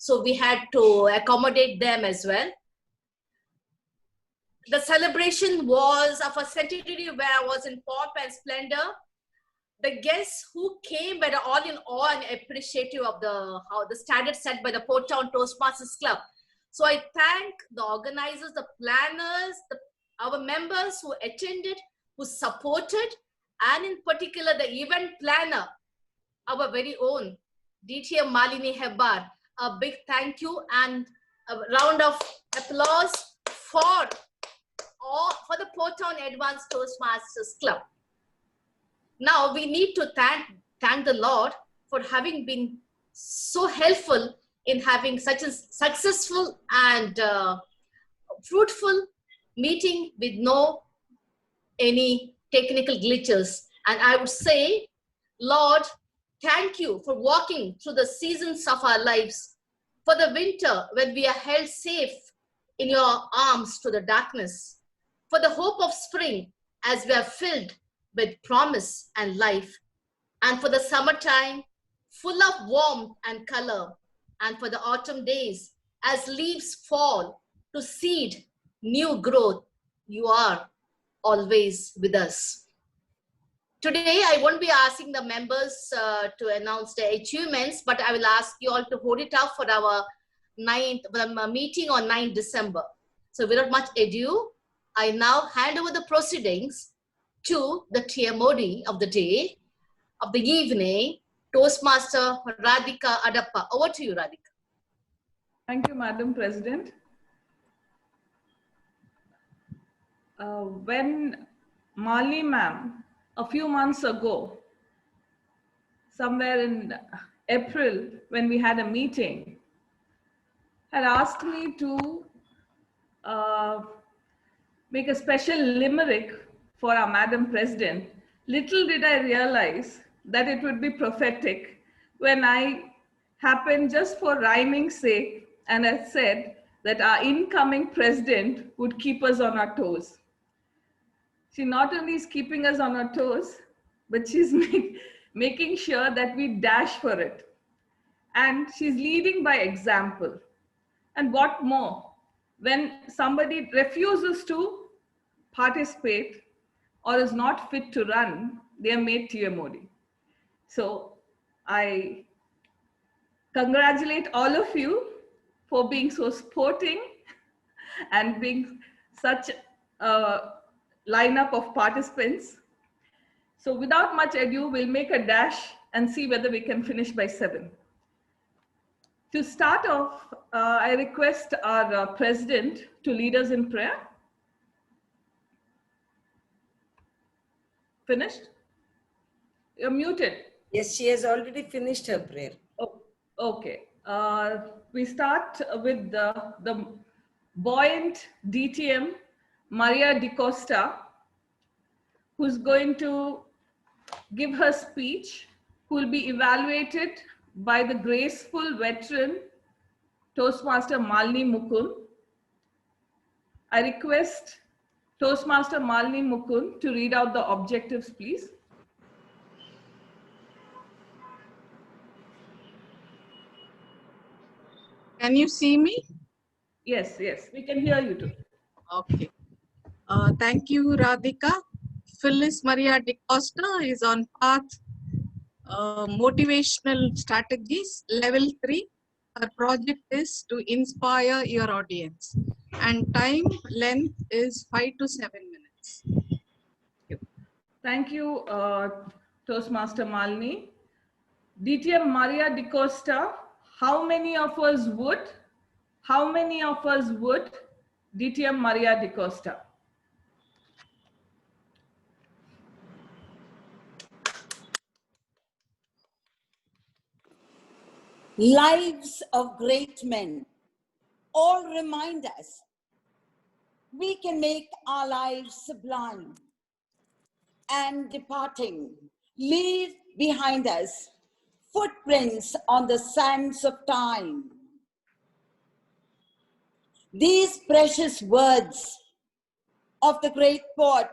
so we had to accommodate them as well. The celebration was of a centenary where was in pomp and splendor. The guests who came were all in awe and appreciative of the standard set by the Port Town Toastmasters Club. So I thank the organizers, the planners, our members who attended, who supported, and in particular the event planner, our very own DTM Malini Hebbar. A big thank you and a round of applause for the Port Town Advanced Toastmasters Club. Now we need to thank the Lord for having been so helpful in having such a successful and fruitful meeting with no any technical glitches. And I would say, Lord, thank you for walking through the seasons of our lives, for the winter when we are held safe in your arms to the darkness, for the hope of spring as we are filled with promise and life, and for the summertime full of warmth and color, and for the autumn days as leaves fall to seed new growth. You are always with us. Today, I won't be asking the members to announce their achievements, but I will ask you all to hold it up for our meeting on 9th December. So without much ado, I now hand over the proceedings to the TMOD of the day, of the evening, Toastmaster Radhika Adappa. Over to you, Radhika. Thank you, Madam President. When Malini ma'am, a few months ago, somewhere in April, when we had a meeting, had asked me to make a special limerick for our Madam President, little did I realize that it would be prophetic when I happened just for rhyming's sake and I said that our incoming president would keep us on our toes. She not only is keeping us on our toes, but she's making sure that we dash for it. And she's leading by example. And what more, when somebody refuses to participate or is not fit to run, they are made TMOD. So I congratulate all of you for being so sporting and being such a lineup of participants. So without much ado, we'll make a dash and see whether we can finish by 7. To start off, I request our president to lead us in prayer. Finished? You're muted. Yes, she has already finished her prayer. Oh, okay. We start with the buoyant DTM, Maria DiCosta, who's going to give her speech, who will be evaluated by the graceful veteran Toastmaster Malini Mukund. I request Toastmaster Malini Mukund to read out the objectives, please. Can you see me? Yes, yes, we can hear you too. Okay. Thank you, Radhika. Phyllis Maria DiCosta is on path motivational strategies, level 3. Her project is to inspire your audience. And time length is 5 to 7 minutes. Thank you, Toastmaster Malini. DTM Maria DiCosta, how many of us would DTM Maria DiCosta? Lives of great men all remind us we can make our lives sublime and departing, leave behind us footprints on the sands of time. These precious words of the great poet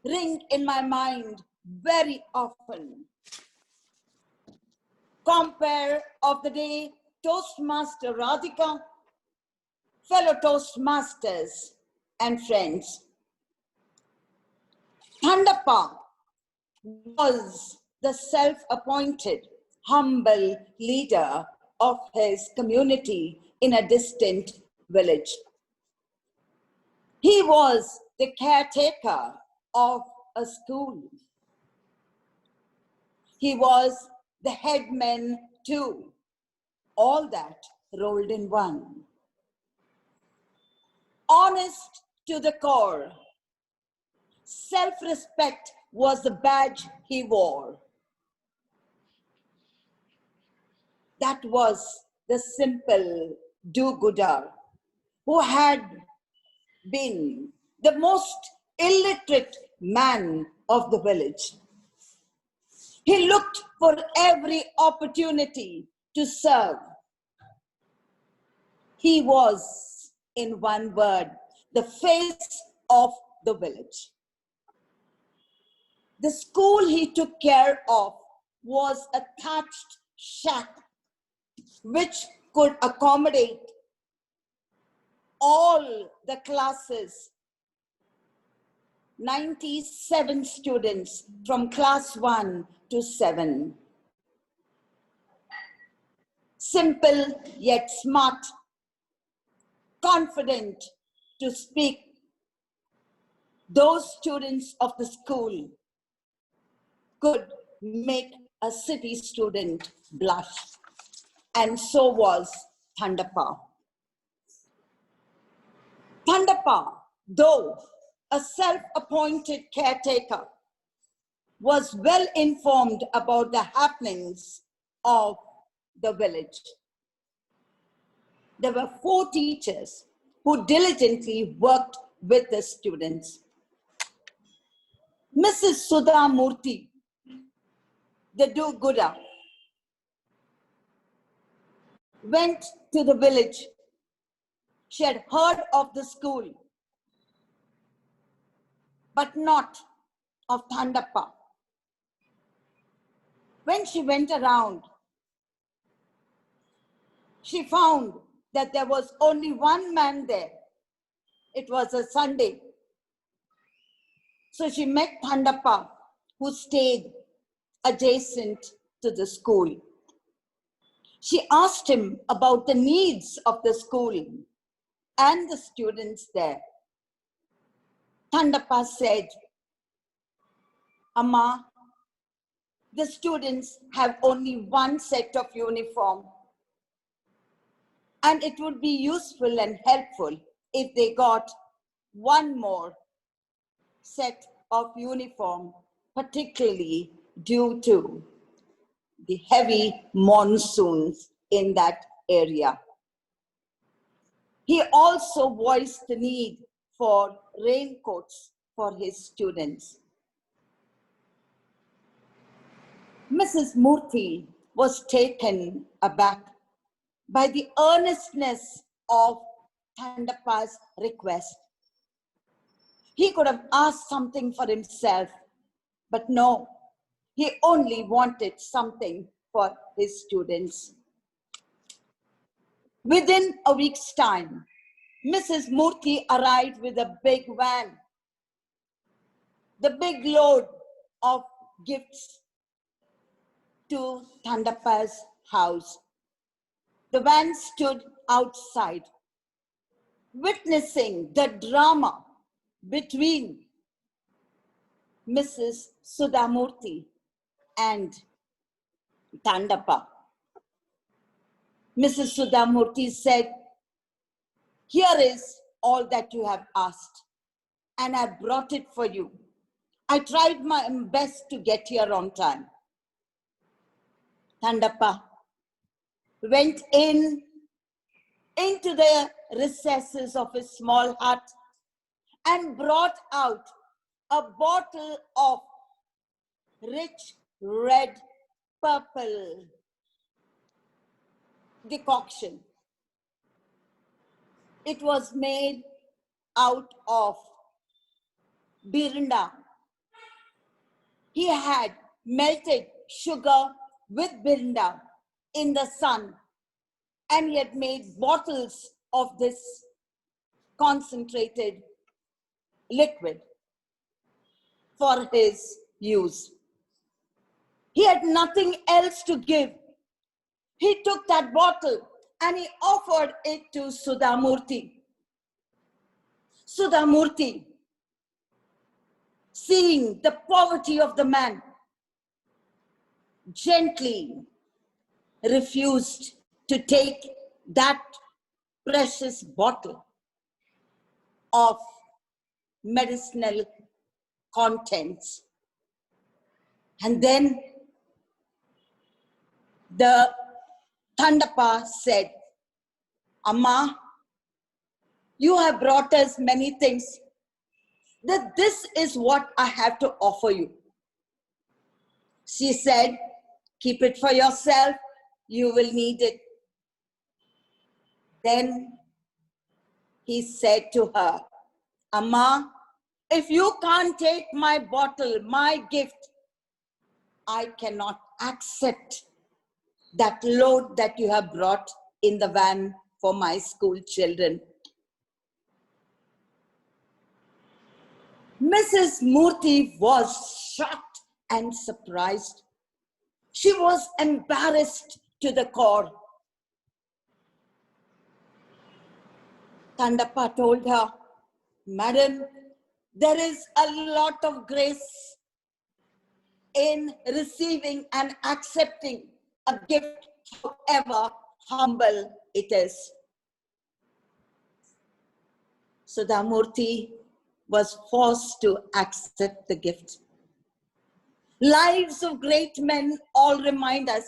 ring in my mind very often. Compare of the day Toastmaster Radhika, fellow Toastmasters and friends. Thandappa was the self-appointed, humble leader of his community in a distant village. He was the caretaker of a school. He was the headman too. All that rolled in one. Honest to the core, self-respect was the badge he wore. That was the simple do-gooder who had been the most illiterate man of the village. He looked for every opportunity to serve. He was, in one word, the face of the village. The school he took care of was a thatched shack which could accommodate all the classes, 97 students from class 1 to 7. Simple yet smart, confident to speak. Those students of the school could make a city student blush. And so was Thandappa. Thandappa, though a self-appointed caretaker, was well informed about the happenings of the village. There were 4 teachers who diligently worked with the students. Mrs. Sudha Murthy, the do-gooder, went to the village. She had heard of the school, but not of Thandappa. When she went around, she found that there was only one man there. It was a Sunday. So she met Thandappa, who stayed adjacent to the school. She asked him about the needs of the school and the students there. Thandappa said, "Amma, the students have only one set of uniform, and it would be useful and helpful if they got one more set of uniform, particularly due to the heavy monsoons in that area." He also voiced the need for raincoats for his students. Mrs. Murthy was taken aback by the earnestness of Thandappa's request. He could have asked something for himself, but no, he only wanted something for his students. Within a week's time, Mrs. Murthy arrived with a big van, the big load of gifts to Thandappa's house. The van stood outside, witnessing the drama between Mrs. Sudha Murthy and Thandappa. Mrs. Sudha Murthy said, "Here is all that you have asked, and I brought it for you. I tried my best to get here on time." Thandappa went into the recesses of his small hut and brought out a bottle of rich red purple decoction. It was made out of birinda. He had melted sugar with birinda in the sun and he had made bottles of this concentrated liquid for his use. He had nothing else to give. He took that bottle and he offered it to Sudhamurti. Sudhamurti, seeing the poverty of the man, gently refused to take that precious bottle of medicinal contents. And then the Thandapa said, Amma, you have brought us many things, that this is what I have to offer you. She said, keep it for yourself, you will need it. Then he said to her, Amma, if you can't take my bottle, my gift, I cannot accept that load that you have brought in the van for my school children. Mrs. Murthy was shocked and surprised. She was embarrassed to the core. Thandapa told her, Madam, there is a lot of grace in receiving and accepting a gift, however humble it is. Sudhamurti was forced to accept the gift. Lives of great men all remind us,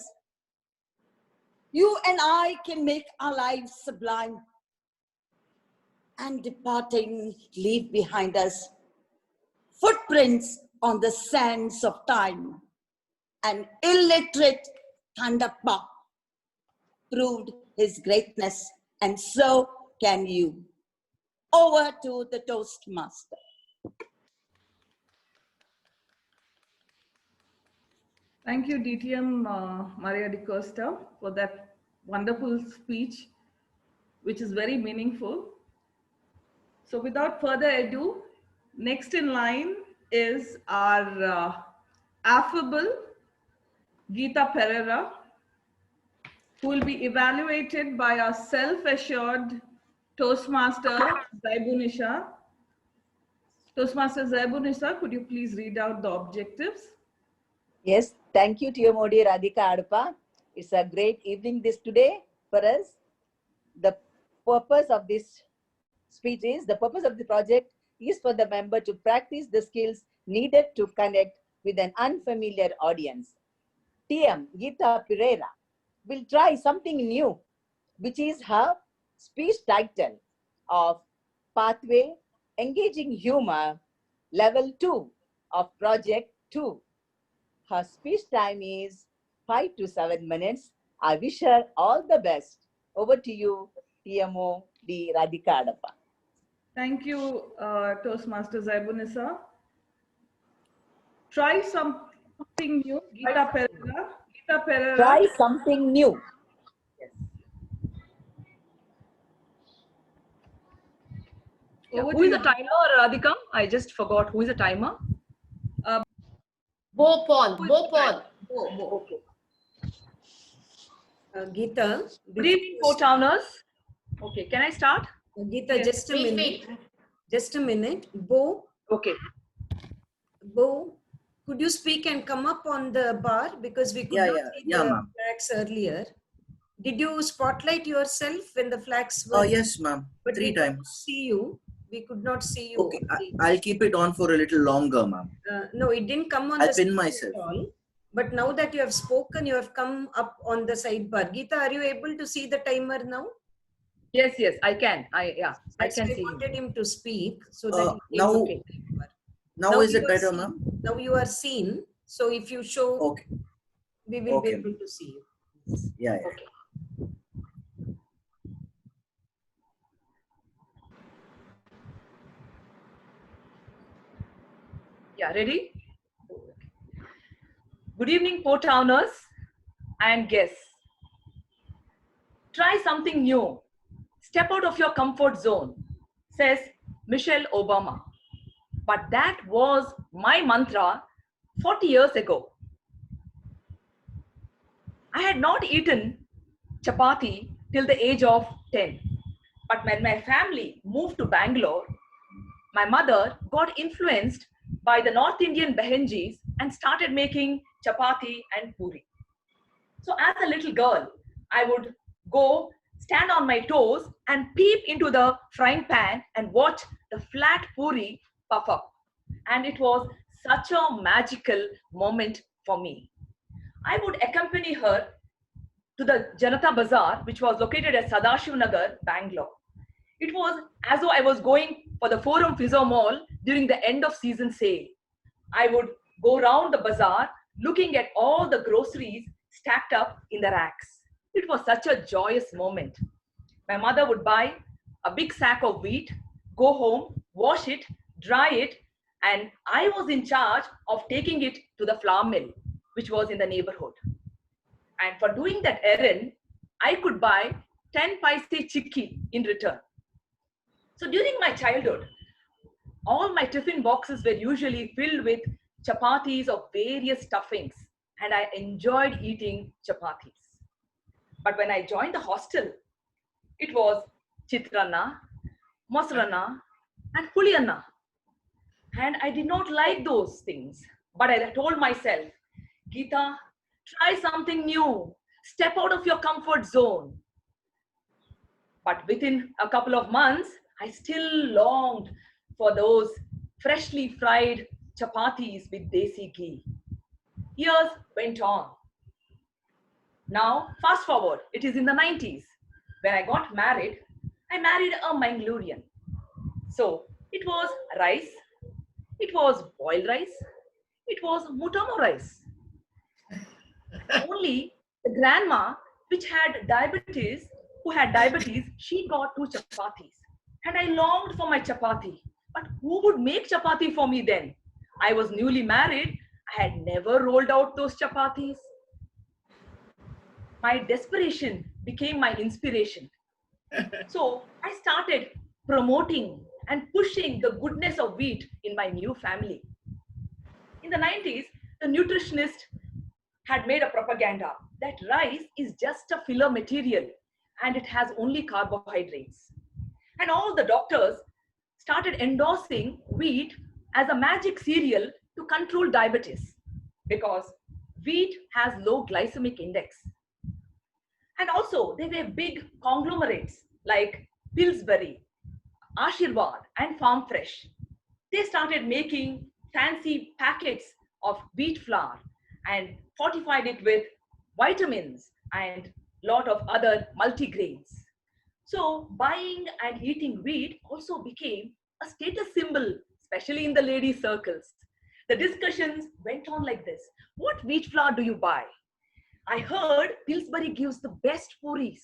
you and I can make our lives sublime, and departing leave behind us footprints on the sands of time. An illiterate Thandapa proved his greatness, and so can you. Over to the Toastmaster. Thank you, DTM Maria de Costa, for that wonderful speech, which is very meaningful. So without further ado, next in line is our affable Geeta Pereira, who will be evaluated by our self-assured Toastmaster Zaibunisha. Toastmaster Zaibunisha, could you please read out the objectives? Yes, thank you, TMOD Radhika Adapa. It's a great evening today for us. The purpose of this speech is, the purpose of the project is for the member to practice the skills needed to connect with an unfamiliar audience. TM Geeta Pereira will try something new, which is her speech title of Pathway Engaging Humor, Level 2 of Project 2. Her speech time is 5 to 7 minutes. I wish her all the best. Over to you, TMO D. Radhika Adapa. Thank you, Toastmaster Zaibunisa. Try something new, Geeta Pereira. Geeta Pereira. Try something new. Yes. Yeah. Who is the timer, Radhika? I just forgot. Who is the timer? Bhopal. Bhopal. Okay. Geeta. Good evening, co-towners. Okay, can I start? Geeta, Yes, just a wait, minute. wait. Just a minute. Bo, Okay. could you speak and come up on the bar, because we could not see the flags earlier. Did you spotlight yourself when the flags were? Oh, yes, ma'am. But 3 we could times. not see you. We could not see you. Okay, I'll keep it on for a little longer, ma'am. No, it didn't come on I'll the pin screen myself. at all. But now that you have spoken, you have come up on the sidebar. Geeta, are you able to see the timer now? Yes, yes, I can. I can see I wanted him to speak so that he now, came to the timer. now is you it are better, seen. ma'am? Now you are seen. So if you show, Okay. we will be Okay. able to see you. Yeah. Okay. Yeah, ready? Good evening, co-towners and guests. Try something new. Step out of your comfort zone, says Michelle Obama. But that was my mantra 40 years ago. I had not eaten chapati till the age of 10. But when my family moved to Bangalore, my mother got influenced by the North Indian Behenjis and started making chapati and puri. So as a little girl, I would go stand on my toes and peep into the frying pan and watch the flat puri puff up. And it was such a magical moment for me. I would accompany her to the Janata Bazaar, which was located at Sadashiv Nagar, Bangalore. It was as though I was going for the Forum Fizzo Mall during the end of season sale. I would go round the bazaar looking at all the groceries stacked up in the racks. It was such a joyous moment. My mother would buy a big sack of wheat, go home, wash it, dry it, and I was in charge of taking it to the flour mill, which was in the neighborhood. And for doing that errand, I could buy 10 paise chikki in return. So during my childhood, all my tiffin boxes were usually filled with chapatis of various stuffings, and I enjoyed eating chapatis. But when I joined the hostel, it was chitrana, mosrana, and pulianna. And I did not like those things. But I told myself, Geeta, try something new. Step out of your comfort zone. But within a couple of months, I still longed for those freshly fried chapatis with desi ghee. Years went on. Now, fast forward, it is in the 90s. When I got married, I married a Mangalorean. So it was rice, it was boiled rice, it was mutamo rice. Only the grandma, who had diabetes, she got 2 chapatis. And I longed for my chapati. But who would make chapati for me then? I was newly married. I had never rolled out those chapatis. My desperation became my inspiration. So I started promoting and pushing the goodness of wheat in my new family. In the 90s, the nutritionist had made a propaganda that rice is just a filler material and it has only carbohydrates. And all the doctors started endorsing wheat as a magic cereal to control diabetes because wheat has low glycemic index. And also, they were big conglomerates like Pillsbury, Ashirwad, and Farm Fresh. They started making fancy packets of wheat flour and fortified it with vitamins and lot of other multigrains. So buying and eating wheat also became a status symbol, especially in the ladies' circles. The discussions went on like this. What wheat flour do you buy? I heard Pillsbury gives the best puris.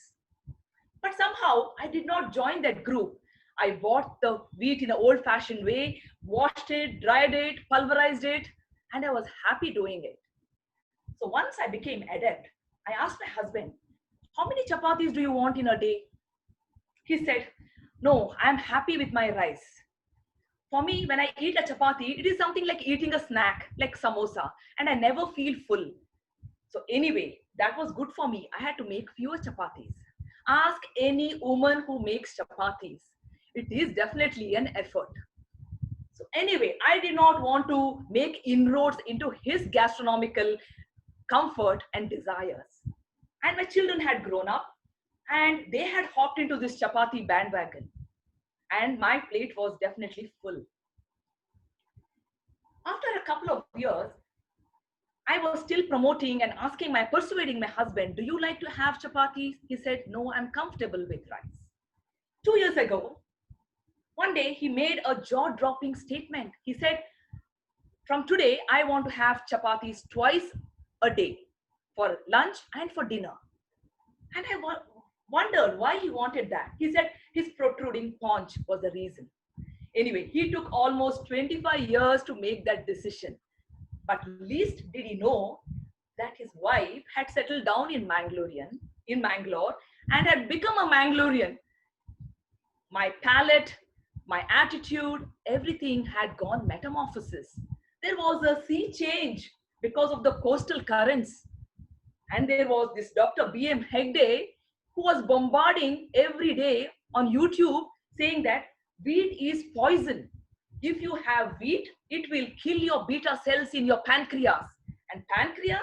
But somehow I did not join that group. I bought the wheat in an old-fashioned way, washed it, dried it, pulverized it, and I was happy doing it. So once I became adept, I asked my husband, how many chapatis do you want in a day? He said, no, I'm happy with my rice. For me, when I eat a chapati, it is something like eating a snack, like samosa, and I never feel full. So anyway, that was good for me. I had to make fewer chapatis. Ask any woman who makes chapatis. It is definitely an effort. So anyway, I did not want to make inroads into his gastronomical comfort and desires. And my children had grown up and they had hopped into this chapati bandwagon. And my plate was definitely full. After a couple of years, I was still promoting and persuading my husband, do you like to have chapatis? He said, no, I'm comfortable with rice. 2 years ago, one day he made a jaw-dropping statement. He said, from today, I want to have chapatis twice a day for lunch and for dinner. And I wondered why he wanted that. He said his protruding paunch was the reason. Anyway, he took almost 25 years to make that decision. But least did he know that his wife had settled down in Bangalore and had become a Mangalorean. My palate, my attitude, everything had gone metamorphosis. There was a sea change because of the coastal currents. And there was this Dr. B.M. Hegde who was bombarding every day on YouTube saying that wheat is poison. If you have wheat, it will kill your beta cells in your pancreas. And pancreas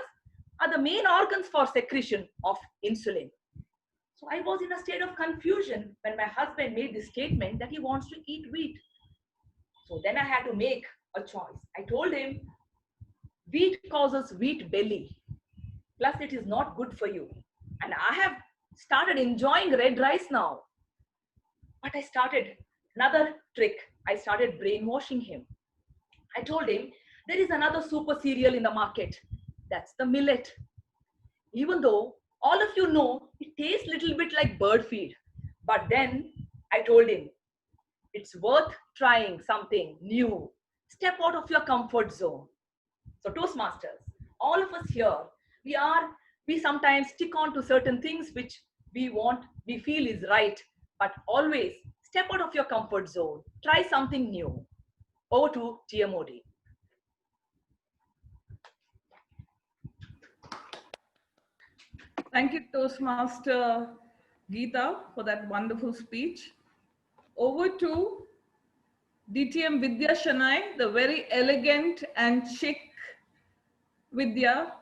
are the main organs for secretion of insulin. So I was in a state of confusion when my husband made this statement that he wants to eat wheat. So then I had to make a choice. I told him, wheat causes wheat belly. Plus, it is not good for you. And I have started enjoying red rice now. But I started another trick. I started brainwashing him. I told him, there is another super cereal in the market. That's the millet. Even though all of you know it tastes a little bit like bird feed. But then I told him, it's worth trying something new. Step out of your comfort zone. So Toastmasters, all of us here, we sometimes stick on to certain things which we feel is right, but always step out of your comfort zone. Try something new. Over to TMOD. Thank you, Toastmaster Geeta, for that wonderful speech. Over to DTM Vidya Shanai, the very elegant and chic Vidya,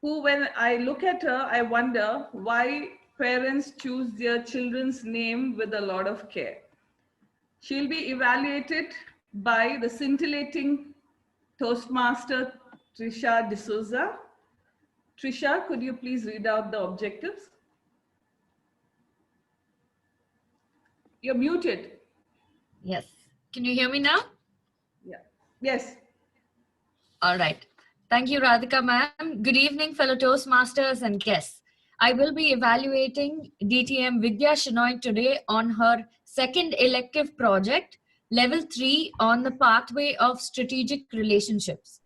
who when I look at her, I wonder why parents choose their children's name with a lot of care. She'll be evaluated by the scintillating Toastmaster Trisha D'Souza. Trisha, could you please read out the objectives? You're muted. Yes. Can you hear me now? Yeah. Yes. All right. Thank you, Radhika ma'am. Good evening, fellow Toastmasters and guests. I will be evaluating DTM Vidya Shenoy today on her second elective project, Level 3 on the pathway of strategic relationships.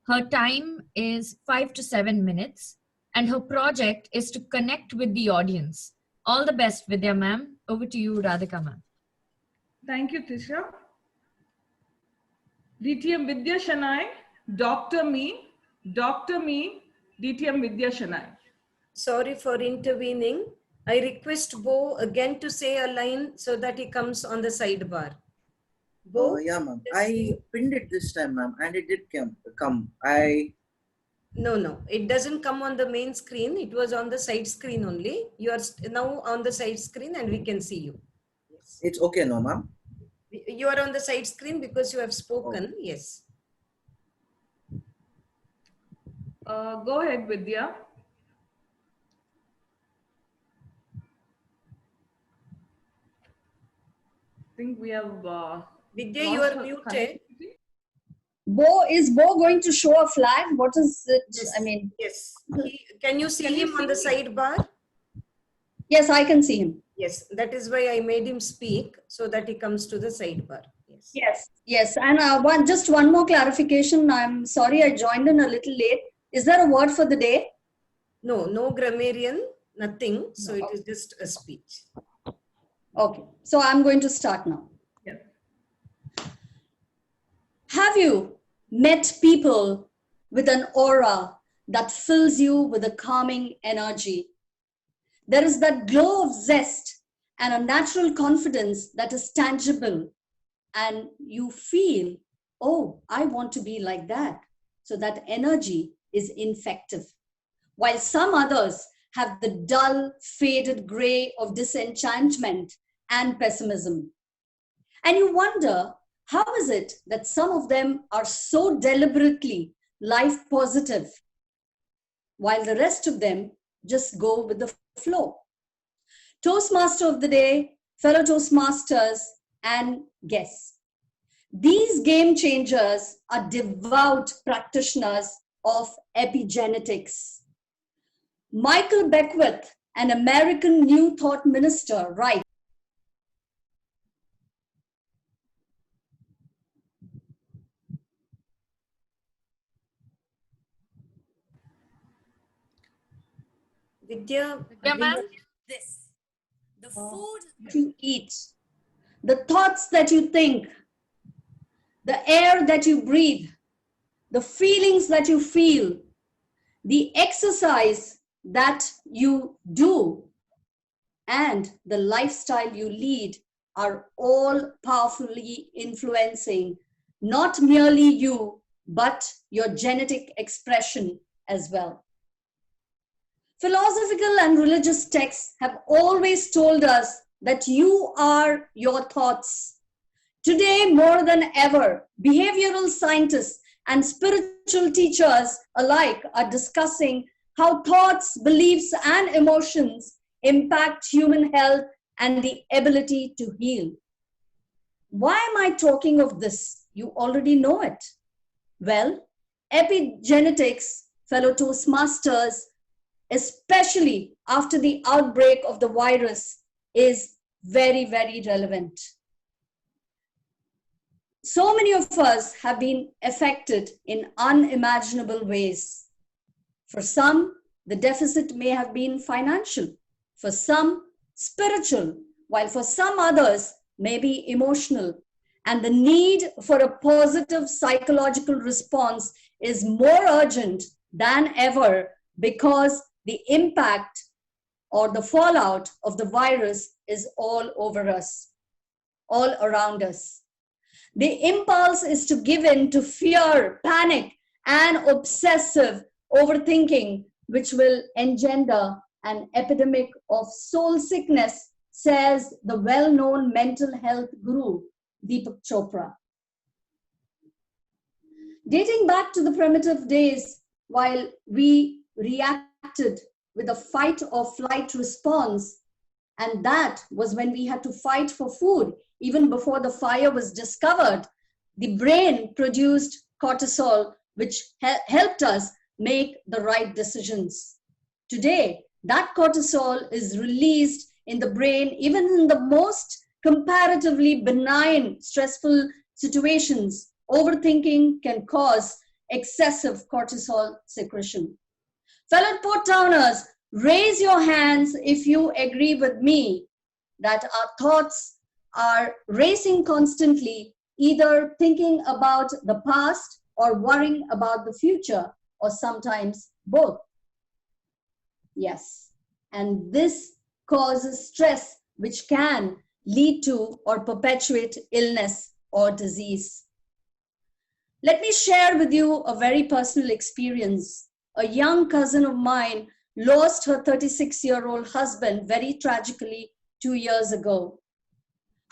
Her time is 5 to 7 minutes, and her project is to connect with the audience. All the best, Vidya ma'am. Over to you, Radhika ma'am. Thank you, Trisha. DTM Vidya Shanai, Dr. Me, DTM Vidya Shanai. Sorry for intervening. I request Bo again to say a line so that he comes on the sidebar. Bo? Yeah, ma'am. I pinned it this time, ma'am, and it did come. No, it doesn't come on the main screen. It was on the side screen only. You are now on the side screen and we can see you. Yes. It's okay, no, ma'am? You are on the side screen because you have spoken. Oh. Yes. Go ahead, Vidya. I think we have... Vidya, you are muted. Is Bo going to show a flag? What is it? Yes. I mean, yes. Can you see him on the sidebar? Yes, I can see him. Yes, that is why I made him speak so that he comes to the sidebar. Yes. And just one more clarification. I'm sorry I joined in a little late. Is there a word for the day? No grammarian, nothing. So it is just a speech. Okay, so I'm going to start now. Yeah. Have you met people with an aura that fills you with a calming energy? There is that glow of zest and a natural confidence that is tangible, and you feel, oh, I want to be like that. So that energy is infective. While some others have the dull, faded gray of disenchantment and pessimism. And you wonder, how is it that some of them are so deliberately life positive, while the rest of them just go with the flow? Toastmaster of the day, fellow Toastmasters, and guests. These game changers are devout practitioners of epigenetics. Michael Beckwith, an American New Thought minister, writes, Vidya, ma'am. this. the food you eat, the thoughts that you think, the air that you breathe, the feelings that you feel, the exercise that you do, and the lifestyle you lead are all powerfully influencing not merely you, but your genetic expression as well. Philosophical and religious texts have always told us that you are your thoughts. Today, more than ever, behavioral scientists and spiritual teachers alike are discussing how thoughts, beliefs, and emotions impact human health and the ability to heal. Why am I talking of this? You already know it. Well, epigenetics, fellow Toastmasters, especially after the outbreak of the virus, is very, very relevant. So many of us have been affected in unimaginable ways. For some, the deficit may have been financial, for some, spiritual, while for some others, may be emotional. And the need for a positive psychological response is more urgent than ever because the impact or the fallout of the virus is all over us, all around us. The impulse is to give in to fear, panic, and obsessive overthinking, which will engender an epidemic of soul sickness, says the well-known mental health guru, Deepak Chopra. Dating back to the primitive days, while we reacted with a fight or flight response, and that was when we had to fight for food, even before the fire was discovered, the brain produced cortisol, which helped us make the right decisions. Today, that cortisol is released in the brain, even in the most comparatively benign, stressful situations. Overthinking can cause excessive cortisol secretion. Fellow Port Towners, raise your hands if you agree with me that our thoughts are racing constantly, either thinking about the past or worrying about the future, or sometimes both. Yes, and this causes stress, which can lead to or perpetuate illness or disease. Let me share with you a very personal experience. A young cousin of mine lost her 36-year-old husband very tragically 2 years ago.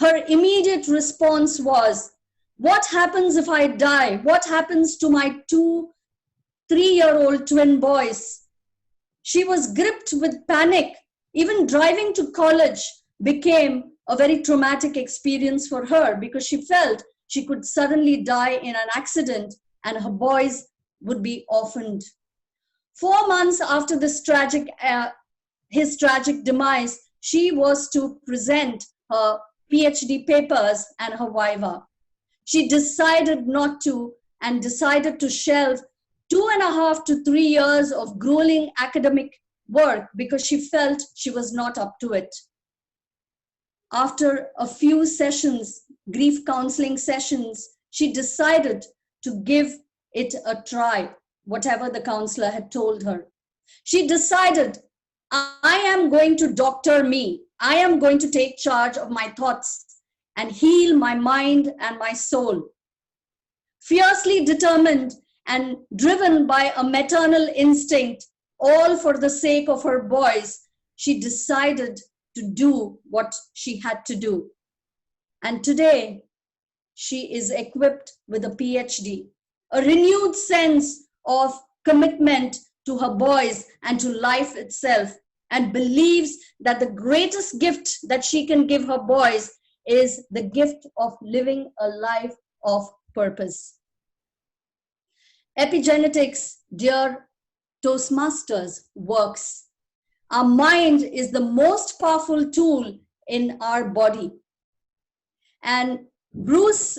Her immediate response was, what happens if I die? What happens to my 2 3-year-old twin boys? She was gripped with panic. Even driving to college became a very traumatic experience for her because she felt she could suddenly die in an accident and her boys would be orphaned. 4 months after this his tragic demise, she was to present her PhD papers and her viva. She decided not to and decided to shelve 2.5 to 3 years of grueling academic work because she felt she was not up to it. After a few sessions, grief counseling sessions, she decided to give it a try, whatever the counselor had told her. She decided, I am going to doctor me. I am going to take charge of my thoughts and heal my mind and my soul. Fiercely determined and driven by a maternal instinct, all for the sake of her boys, she decided to do what she had to do. And today, she is equipped with a PhD, a renewed sense of commitment to her boys and to life itself, and believes that the greatest gift that she can give her boys is the gift of living a life of purpose. Epigenetics, dear Toastmasters, works. Our mind is the most powerful tool in our body. And Bruce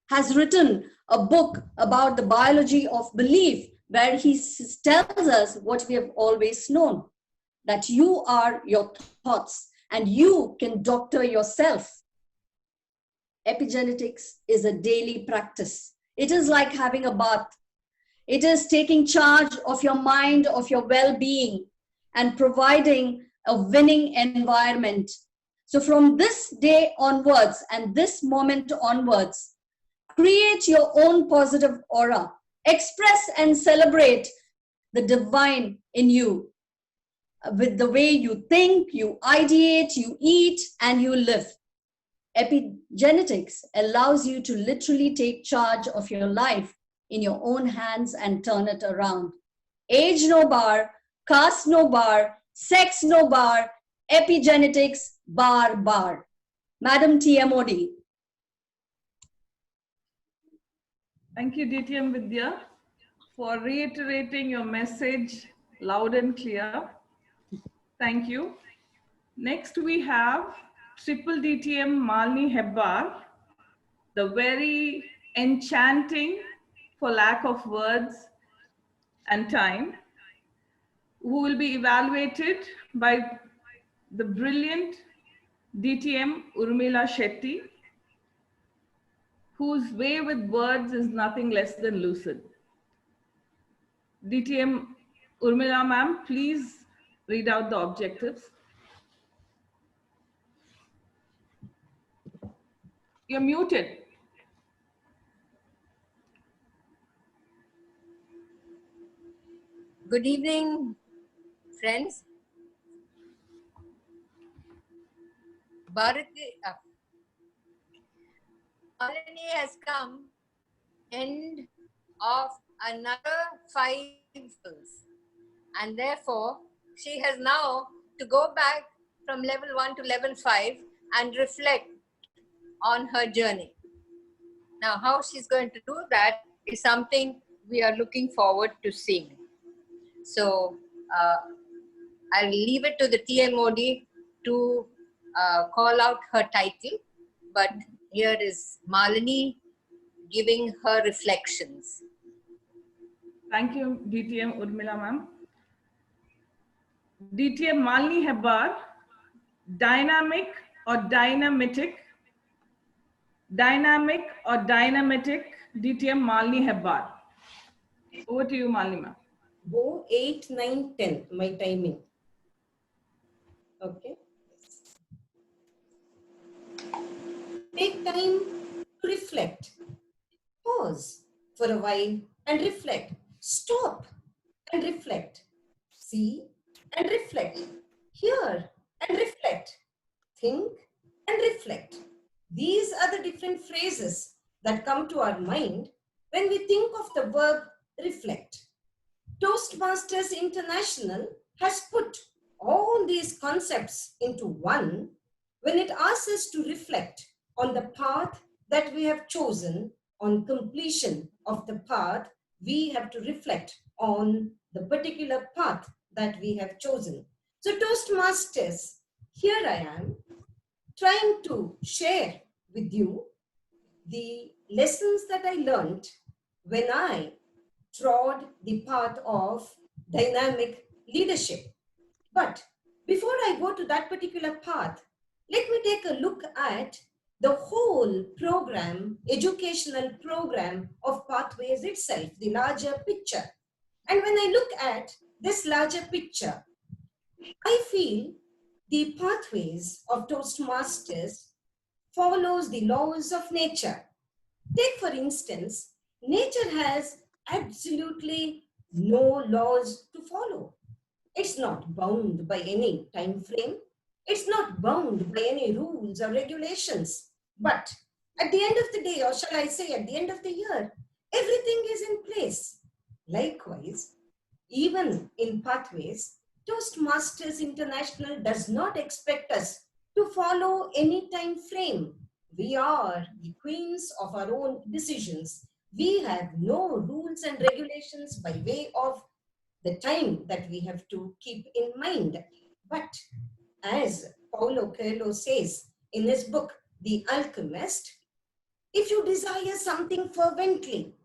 has written a book about the biology of belief, where he tells us what we have always known. that you are your thoughts and you can doctor yourself. Epigenetics is a daily practice. It is like having a bath. It is taking charge of your mind, of your well-being, and providing a winning environment. So from this day onwards and this moment onwards, create your own positive aura. Express and celebrate the divine in you with the way you think, you ideate, you eat, and you live. Epigenetics allows you to literally take charge of your life in your own hands and turn it around. Age no bar, caste no bar, sex no bar, epigenetics bar bar. Madam TMOD. Thank you, DTM Vidya, for reiterating your message loud and clear. Thank you. Next, we have Triple DTM Malini Hebbar, the very enchanting, for lack of words and time, who will be evaluated by the brilliant DTM Urmila Shetty, whose way with words is nothing less than lucid. DTM Urmila ma'am, please read out the objectives. You're muted. Good evening, friends. Malini has come end of another 5 levels, and therefore she has now to go back from level 1 to level 5 and reflect on her journey. Now, how she's going to do that is something we are looking forward to seeing. So, I'll leave it to the TMOD to call out her title, but here is Malini giving her reflections. Thank you, DTM Urmila ma'am. DTM Malini Hebbar, dynamic or dynamitic? Dynamic or dynamitic, DTM Malini Hebbar. Over to you, Malini ma'am. Go 8, 9, 10, my timing. Okay. Take time to reflect. Pause for a while and reflect. Stop and reflect. See and reflect. Hear and reflect. Think and reflect. These are the different phrases that come to our mind when we think of the verb reflect. Toastmasters International has put all these concepts into one when it asks us to reflect on the path that we have chosen. On completion of the path, we have to reflect on the particular path that we have chosen. So Toastmasters, here I am trying to share with you the lessons that I learned when I trod the path of dynamic leadership. But before I go to that particular path, let me take a look at the whole program, educational program of Pathways itself, the larger picture. And when I look at this larger picture, I feel the Pathways of Toastmasters follows the laws of nature. Take for instance, nature has absolutely no laws to follow. It's not bound by any time frame. It's not bound by any rules or regulations. But at the end of the day, or shall I say at the end of the year, everything is in place. Likewise, even in Pathways, Toastmasters International does not expect us to follow any time frame. We are the queens of our own decisions. We have no rules and regulations by way of the time that we have to keep in mind. But as Paulo Coelho says in his book, The Alchemist, if you desire something fervently,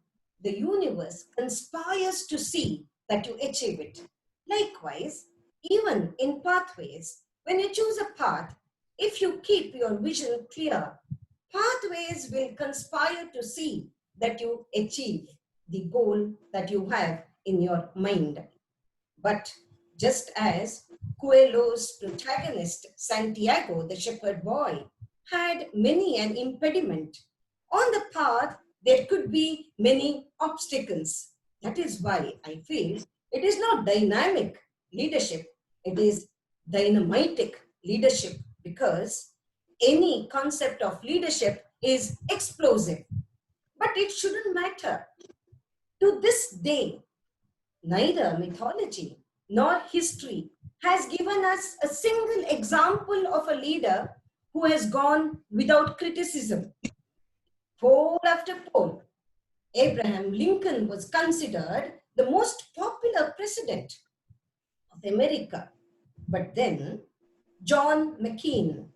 the universe conspires to see that you achieve it. Likewise, even in pathways, when you choose a path, if you keep your vision clear, pathways will conspire to see that you achieve the goal that you have in your mind. But just as Coelho's protagonist, Santiago, the shepherd boy, had many an impediment, on the path there could be many obstacles. That is why I feel it is not dynamic leadership, it is dynamitic leadership, because any concept of leadership is explosive. But it shouldn't matter. To this day, neither mythology nor history has given us a single example of a leader who has gone without criticism. Poll after poll, Abraham Lincoln was considered the most popular president of America. But then John McCain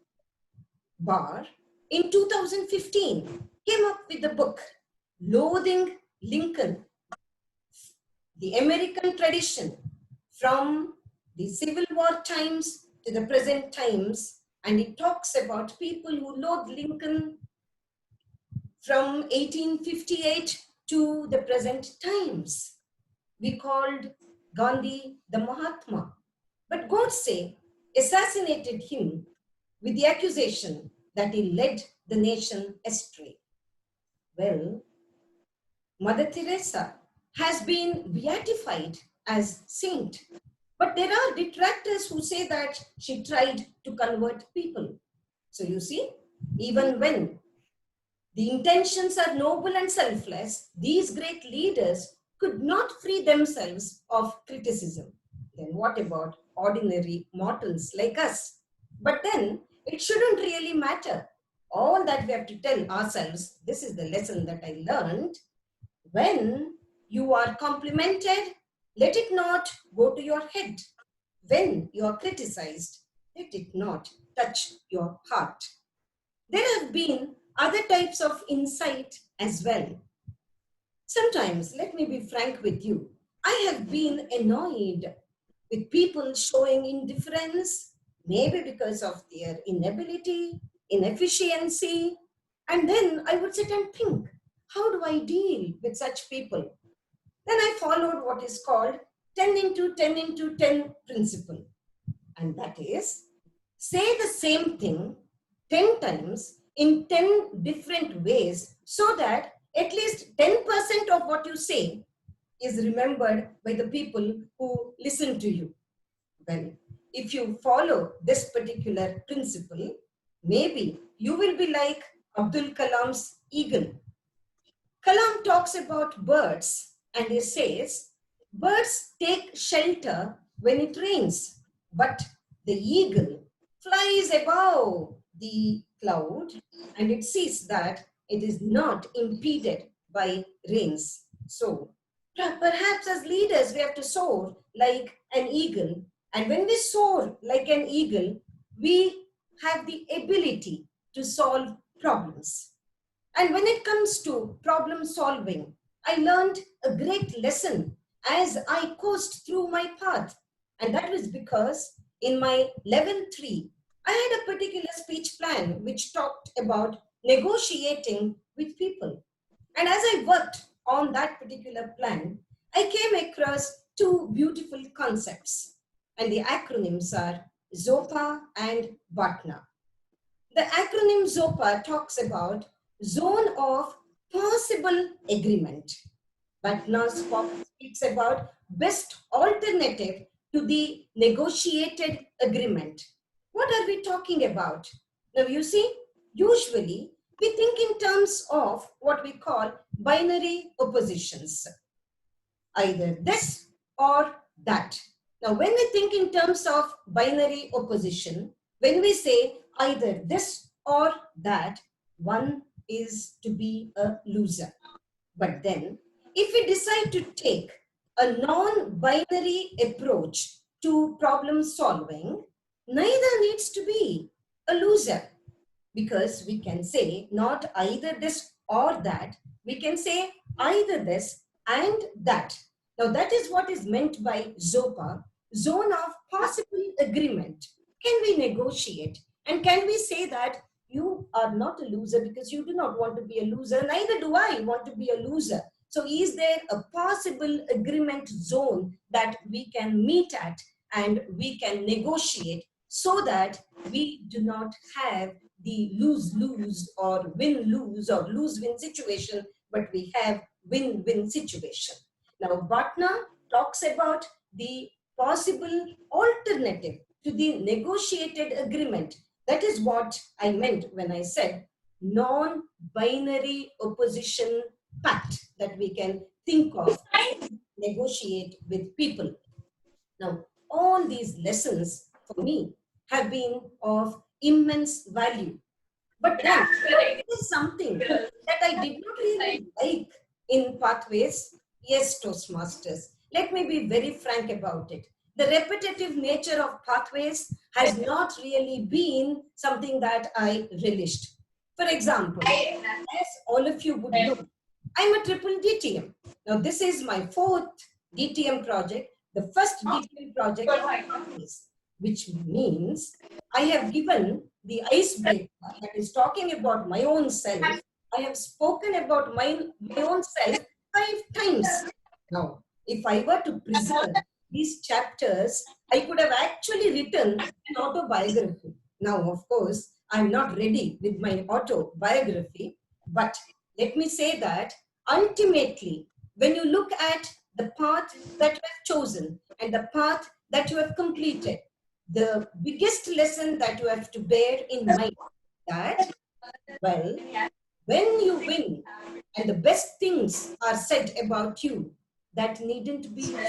Barr in 2015 came up with the book Loathing Lincoln, the American tradition from the Civil War times to the present times, and it talks about people who loathe Lincoln from 1858 to the present times. We called Gandhi the Mahatma, but Godse assassinated him with the accusation that he led the nation astray. Well, Mother Teresa has been beatified as saint, but there are detractors who say that she tried to convert people. So you see, even when the intentions are noble and selfless, these great leaders could not free themselves of criticism. Then what about ordinary mortals like us? But then it shouldn't really matter. All that we have to tell ourselves, this is the lesson that I learned: when you are complimented, let it not go to your head. When you are criticized, let it not touch your heart. There have been other types of insight as well. Sometimes, let me be frank with you, I have been annoyed with people showing indifference, maybe because of their inability, inefficiency. And then I would sit and think, how do I deal with such people? Then I followed what is called 10 into 10 into 10 principle. And that is, say the same thing 10 times in 10 different ways, so that at least 10% of what you say is remembered by the people who listen to you. Well, if you follow this particular principle, maybe you will be like Abdul Kalam's eagle. Kalam talks about birds and he says, birds take shelter when it rains, but the eagle flies above the cloud and it sees that it is not impeded by rains. So perhaps as leaders, we have to soar like an eagle. And when we soar like an eagle, we have the ability to solve problems. And when it comes to problem solving, I learned a great lesson as I coursed through my path. And that was because in my level 3, I had a particular speech plan which talked about negotiating with people. And as I worked on that particular plan, I came across two beautiful concepts. And the acronyms are ZOPA and BATNA. The acronym ZOPA talks about Zone of Possible Agreement. BATNA speaks about best alternative to the negotiated agreement. What are we talking about? Now you see, usually we think in terms of what we call binary oppositions. Either this or that. Now when we think in terms of binary opposition, when we say either this or that, one is to be a loser. But then, if we decide to take a non-binary approach to problem solving, neither needs to be a loser. Because we can say not either this or that, we can say either this and that. Now that is what is meant by ZOPA, Zone of possible agreement? Can we negotiate? And can we say that you are not a loser because you do not want to be a loser, neither do I want to be a loser. So is there a possible agreement zone that we can meet at and we can negotiate so that we do not have the lose-lose or win-lose or lose-win situation, but we have win-win situation. Now, Bhatna talks about the possible alternative to the negotiated agreement. That is what I meant when I said non-binary opposition pact that we can think of, negotiate with people. Now, all these lessons for me have been of immense value. But then there is something that I did not really like in Pathways. Yes, Toastmasters. Let me be very frank about it. The repetitive nature of Pathways has not really been something that I relished. For example, as all of you would know, I'm a triple DTM. Now, this is my fourth DTM project, the first DTM project in Pathways, which means I have given the icebreaker that is talking about my own self. I have spoken about my own self 5 times. Now, if I were to preserve these chapters, I could have actually written an autobiography. Now, of course, I'm not ready with my autobiography, but let me say that ultimately, when you look at the path that you have chosen and the path that you have completed, the biggest lesson that you have to bear in mind that, well, when you win and the best things are said about you, that needn't be true.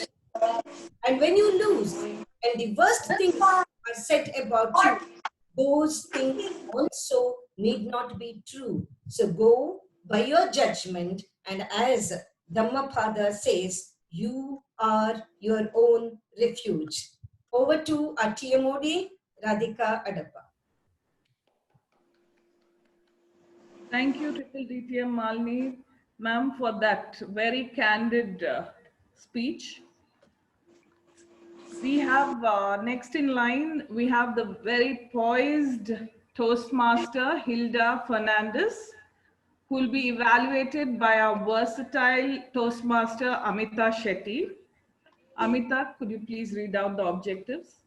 And when you lose and the worst things are said about you, those things also need not be true. So go by your judgment, and as Dhammapada says, you are your own refuge. Over to our TMOD, Radhika Adappa. Thank you, Triple DTM Malini, ma'am, for that very candid speech. We have next in line, we have the very poised Toastmaster, Hilda Fernandez, who will be evaluated by our versatile Toastmaster, Amita Shetty. Amita, could you please read out the objectives?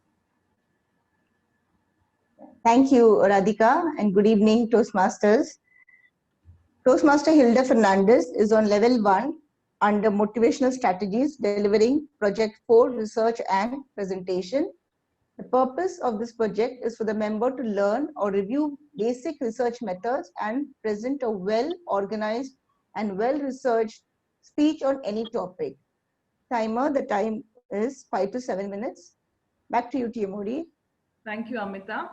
Thank you, Radhika, and good evening, Toastmasters. Toastmaster Hilda Fernandez is on level 1 under Motivational Strategies, delivering Project 4 Research and Presentation. The purpose of this project is for the member to learn or review basic research methods and present a well-organized and well-researched speech on any topic. Timer, the time is 5 to 7 minutes. Back to you, TMOD. Thank you, Amita.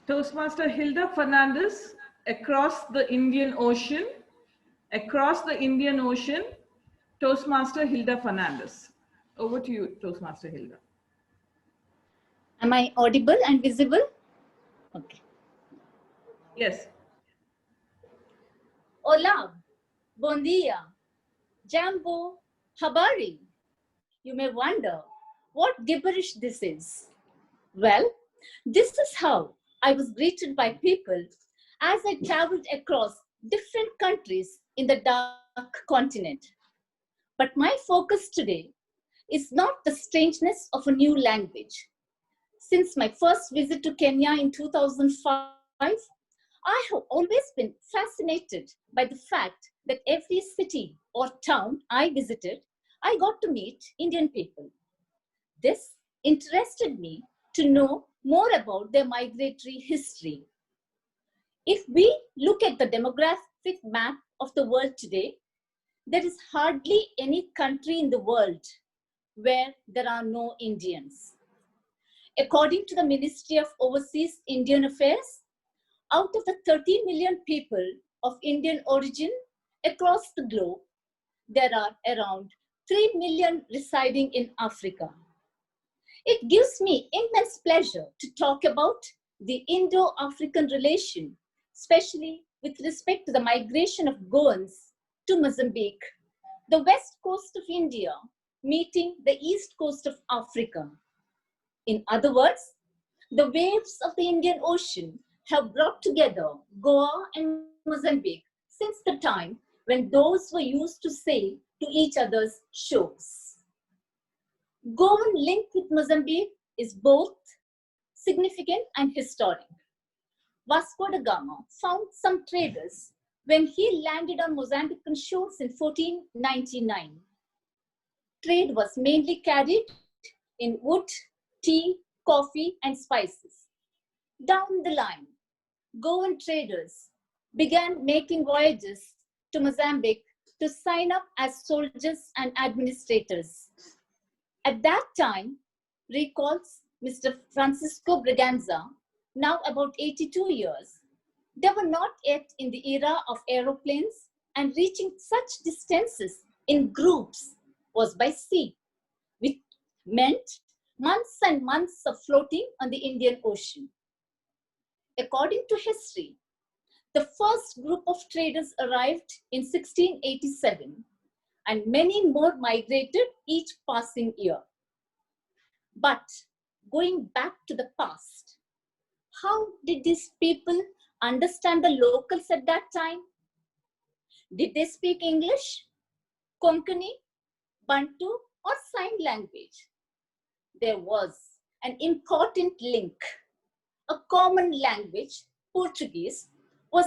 Toastmaster Hilda Fernandez, across the Indian Ocean, Toastmaster Hilda Fernandez. Over to you, Toastmaster Hilda. Am I audible and visible? Okay. Yes. Hola, bon dia, jambo, habari. You may wonder what gibberish this is. Well, this is how I was greeted by people as I traveled across different countries in the dark continent. But my focus today is not the strangeness of a new language. Since my first visit to Kenya in 2005, I have always been fascinated by the fact that every city or town I visited, I got to meet Indian people. This interested me to know more about their migratory history. If we look at the demographic map of the world today, there is hardly any country in the world where there are no Indians. According to the Ministry of Overseas Indian Affairs, out of the 30 million people of Indian origin across the globe, there are around 3 million residing in Africa. It gives me immense pleasure to talk about the Indo-African relation, especially with respect to the migration of Goans to Mozambique, the west coast of India, meeting the east coast of Africa. In other words, the waves of the Indian Ocean have brought together Goa and Mozambique since the time when those were used to sail to each other's shores. Goan link with Mozambique is both significant and historic. Vasco da Gama found some traders when he landed on Mozambican shores in 1499. Trade was mainly carried in wood, tea, coffee, and spices. Down the line, Goan traders began making voyages to Mozambique to sign up as soldiers and administrators. At that time, recalls Mr. Francisco Braganza, now about 82 years, they were not yet in the era of aeroplanes, and reaching such distances in groups was by sea, which meant months and months of floating on the Indian Ocean. According to history, the first group of traders arrived in 1687, and many more migrated each passing year. But going back to the past, how did these people understand the locals at that time? Did they speak English, Konkani, Bantu, or sign language? There was an important link. A common language, Portuguese, was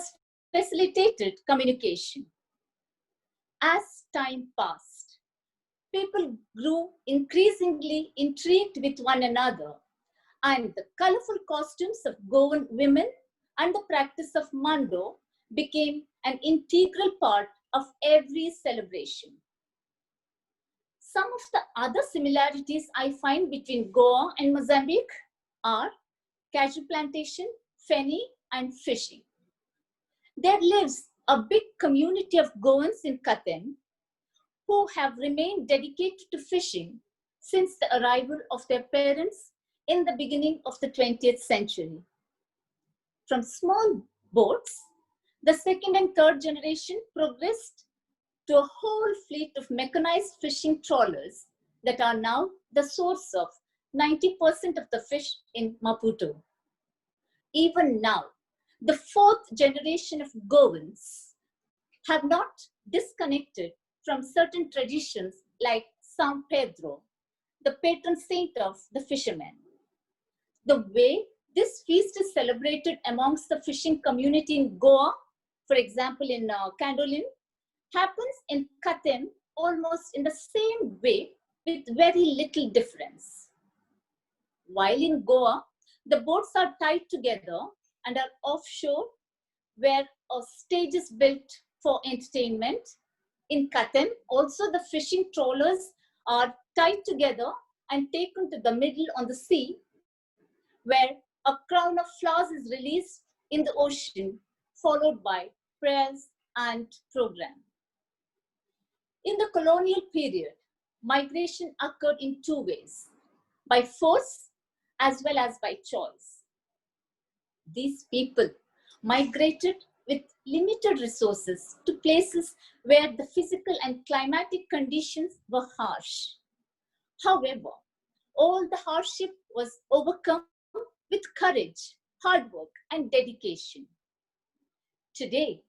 facilitated communication. As time passed, people grew increasingly intrigued with one another, and the colorful costumes of Goan women and the practice of mando became an integral part of every celebration. Some of the other similarities I find between Goa and Mozambique are cashew plantation, fenny, and fishing. There lives a big community of Goans in Katem who have remained dedicated to fishing since the arrival of their parents in the beginning of the 20th century. From small boats, the second and third generation progressed to a whole fleet of mechanized fishing trawlers that are now the source of 90% of the fish in Maputo. Even now, the fourth generation of Goans have not disconnected from certain traditions like San Pedro, the patron saint of the fishermen. The way this feast is celebrated amongst the fishing community in Goa, for example in Candolin, happens in Katem almost in the same way with very little difference. While in Goa, the boats are tied together and are offshore where a stage is built for entertainment. In Katem, also the fishing trawlers are tied together and taken to the middle on the sea, where a crown of flowers is released in the ocean, followed by prayers and program. In the colonial period, migration occurred in two ways, by force as well as by choice. These people migrated with limited resources to places where the physical and climatic conditions were harsh. However, all the hardship was overcome with courage, hard work, and dedication. Today,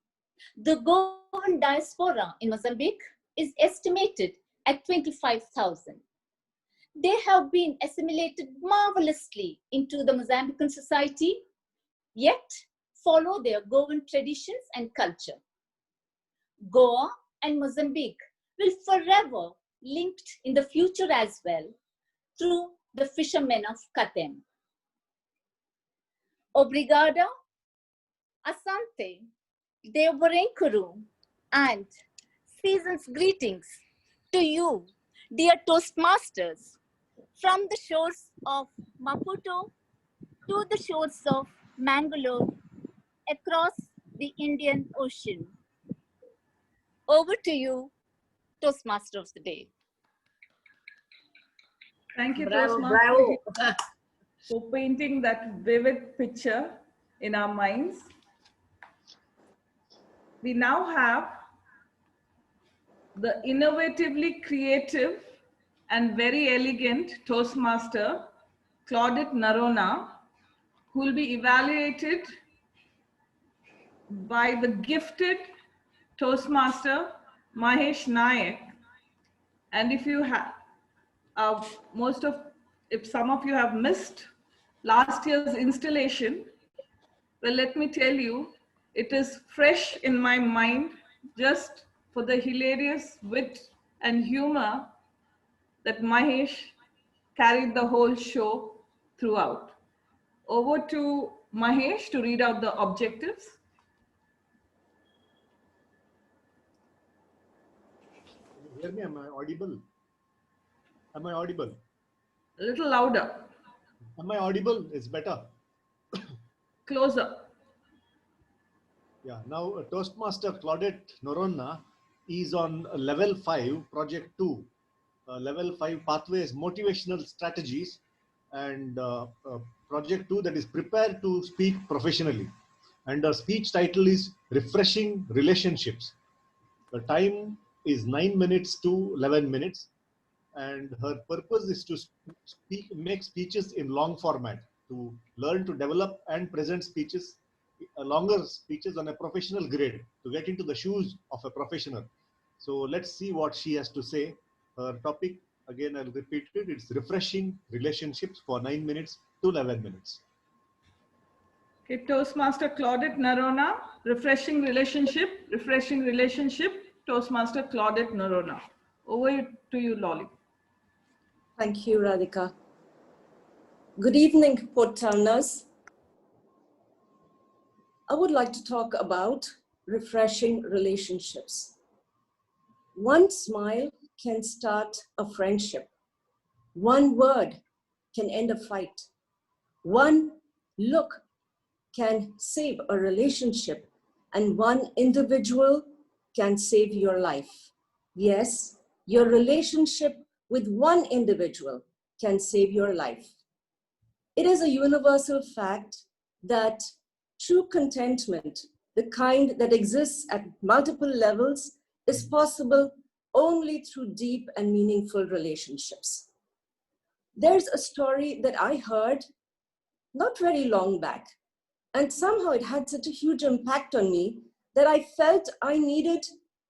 the Goan diaspora in Mozambique is estimated at 25,000. They have been assimilated marvelously into the Mozambican society, yet follow their Goan traditions and culture. Goa and Mozambique will forever linked in the future as well through the fishermen of Katem. Obrigada, Asante, Devarenkuru, and season's greetings to you, dear Toastmasters, from the shores of Maputo to the shores of Mangalore, across the Indian Ocean. Over to you, Toastmaster of the Day. Thank you, Bravo, Toastmaster, bravo. for painting that vivid picture in our minds. We now have the innovatively creative and very elegant Toastmaster, Claudette Narona, who will be evaluated by the gifted Toastmaster, Mahesh Nayak. And if you have, if some of you have missed last year's installation, well, let me tell you, it is fresh in my mind just for the hilarious wit and humor that Mahesh carried the whole show throughout. Over to Mahesh to read out the objectives. Hear me? Am I audible? Am I audible? A little louder. Am I audible? It's better. Closer. Yeah. Now, Toastmaster Claudette Noronna is on level 5, project 2. Level 5 pathways, motivational strategies, and project 2, that is prepare to speak professionally. And the speech title is Refreshing Relationships. The time is 9 minutes to 11 minutes. And her purpose is to make speeches in long format, to learn to develop and present speeches, longer speeches on a professional grade, to get into the shoes of a professional. So let's see what she has to say. Her topic, again, I'll repeat it, it's refreshing relationships for 9 minutes to 11 minutes. Okay, Toastmaster Claudette Narona, refreshing relationship, Toastmaster Claudette Narona. Over to you, Lolly. Thank you, Radhika. Good evening, Port Towners. I would like to talk about refreshing relationships. One smile can start a friendship. One word can end a fight. One look can save a relationship, and one individual can save your life. Yes, your relationship with one individual can save your life. It is a universal fact that true contentment, the kind that exists at multiple levels, is possible only through deep and meaningful relationships. There's a story that I heard not very long back, and somehow it had such a huge impact on me that I felt I needed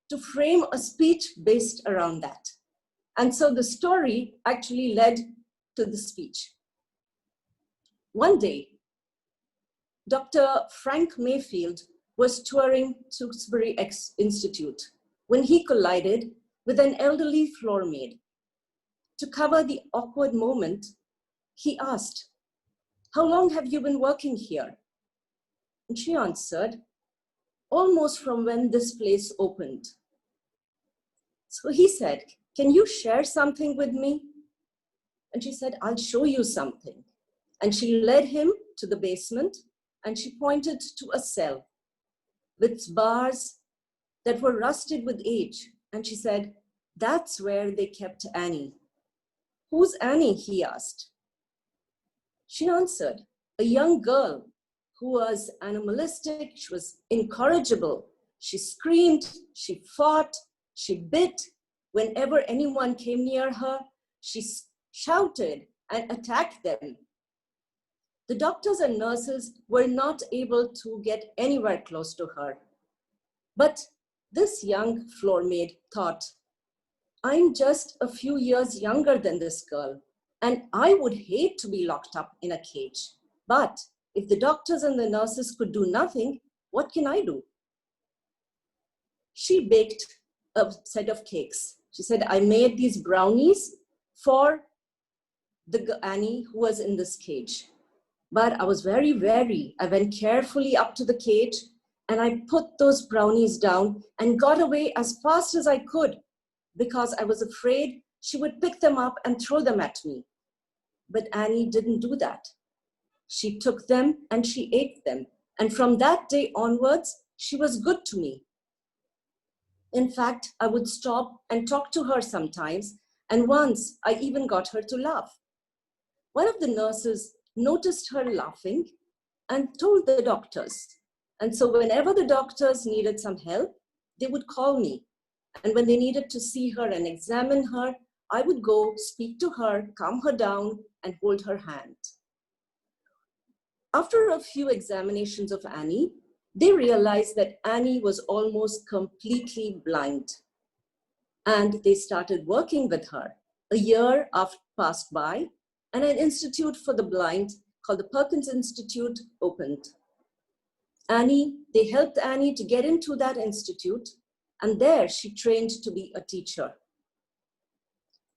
to frame a speech based around that. And so the story actually led to the speech. One day, Dr. Frank Mayfield was touring Tewksbury Institute when he collided with an elderly floor maid. To cover the awkward moment, he asked, "How long have you been working here?" And she answered, "Almost from when this place opened." So he said, "Can you share something with me?" And she said, "I'll show you something." And she led him to the basement, and she pointed to a cell with bars that were rusted with age. And she said, "That's where they kept Annie." "Who's Annie?" he asked. She answered, "A young girl who was animalistic, she was incorrigible. She screamed, she fought, she bit. Whenever anyone came near her, she shouted and attacked them." The doctors and nurses were not able to get anywhere close to her. But this young floor maid thought, "I'm just a few years younger than this girl, and I would hate to be locked up in a cage. But if the doctors and the nurses could do nothing, what can I do?" She baked a set of cakes. She said, "I made these brownies for the Annie who was in this cage. But I was very wary. I went carefully up to the cage and I put those brownies down and got away as fast as I could because I was afraid she would pick them up and throw them at me. But Annie didn't do that. She took them and she ate them. And from that day onwards, she was good to me. In fact, I would stop and talk to her sometimes. And once I even got her to laugh. One of the nurses noticed her laughing and told the doctors. And so whenever the doctors needed some help, they would call me. And when they needed to see her and examine her, I would go speak to her, calm her down, and hold her hand. After a few examinations of Annie, they realized that Annie was almost completely blind. And they started working with her. A year passed by, and an institute for the blind called the Perkins Institute opened. They helped Annie to get into that institute, and there she trained to be a teacher.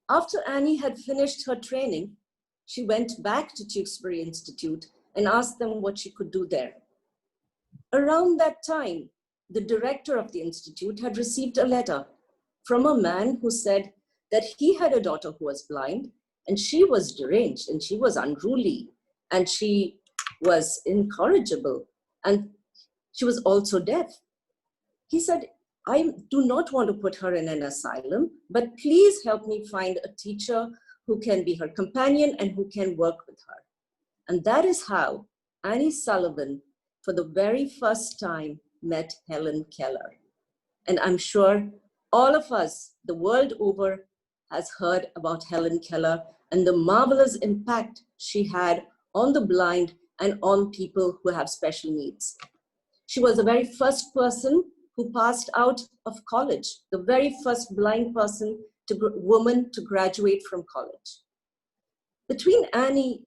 After Annie had finished her training, she went back to Tewkesbury Institute and asked them what she could do there. Around that time, the director of the institute had received a letter from a man who said that he had a daughter who was blind, and she was deranged, and she was unruly, and she was incorrigible, and she was also deaf. He said, I do not want to put her in an asylum, but please help me find a teacher who can be her companion and who can work with her. And that is how Annie Sullivan, for the very first time, met Helen Keller. And I'm sure all of us, the world over, has heard about Helen Keller and the marvelous impact she had on the blind and on people who have special needs. She was the very first person who passed out of college, the very first blind woman to graduate from college. Between Annie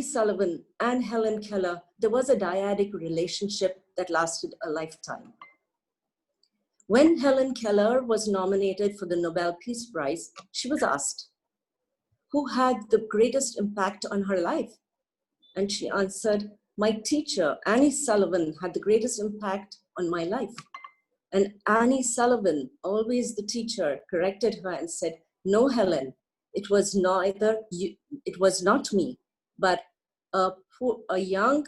Sullivan and Helen Keller, there was a dyadic relationship that lasted a lifetime. When Helen Keller was nominated for the Nobel Peace Prize, she was asked, who had the greatest impact on her life? And she answered, my teacher, Annie Sullivan, had the greatest impact on my life. And Annie Sullivan, always the teacher, corrected her and said, no, Helen, it was not me, but a young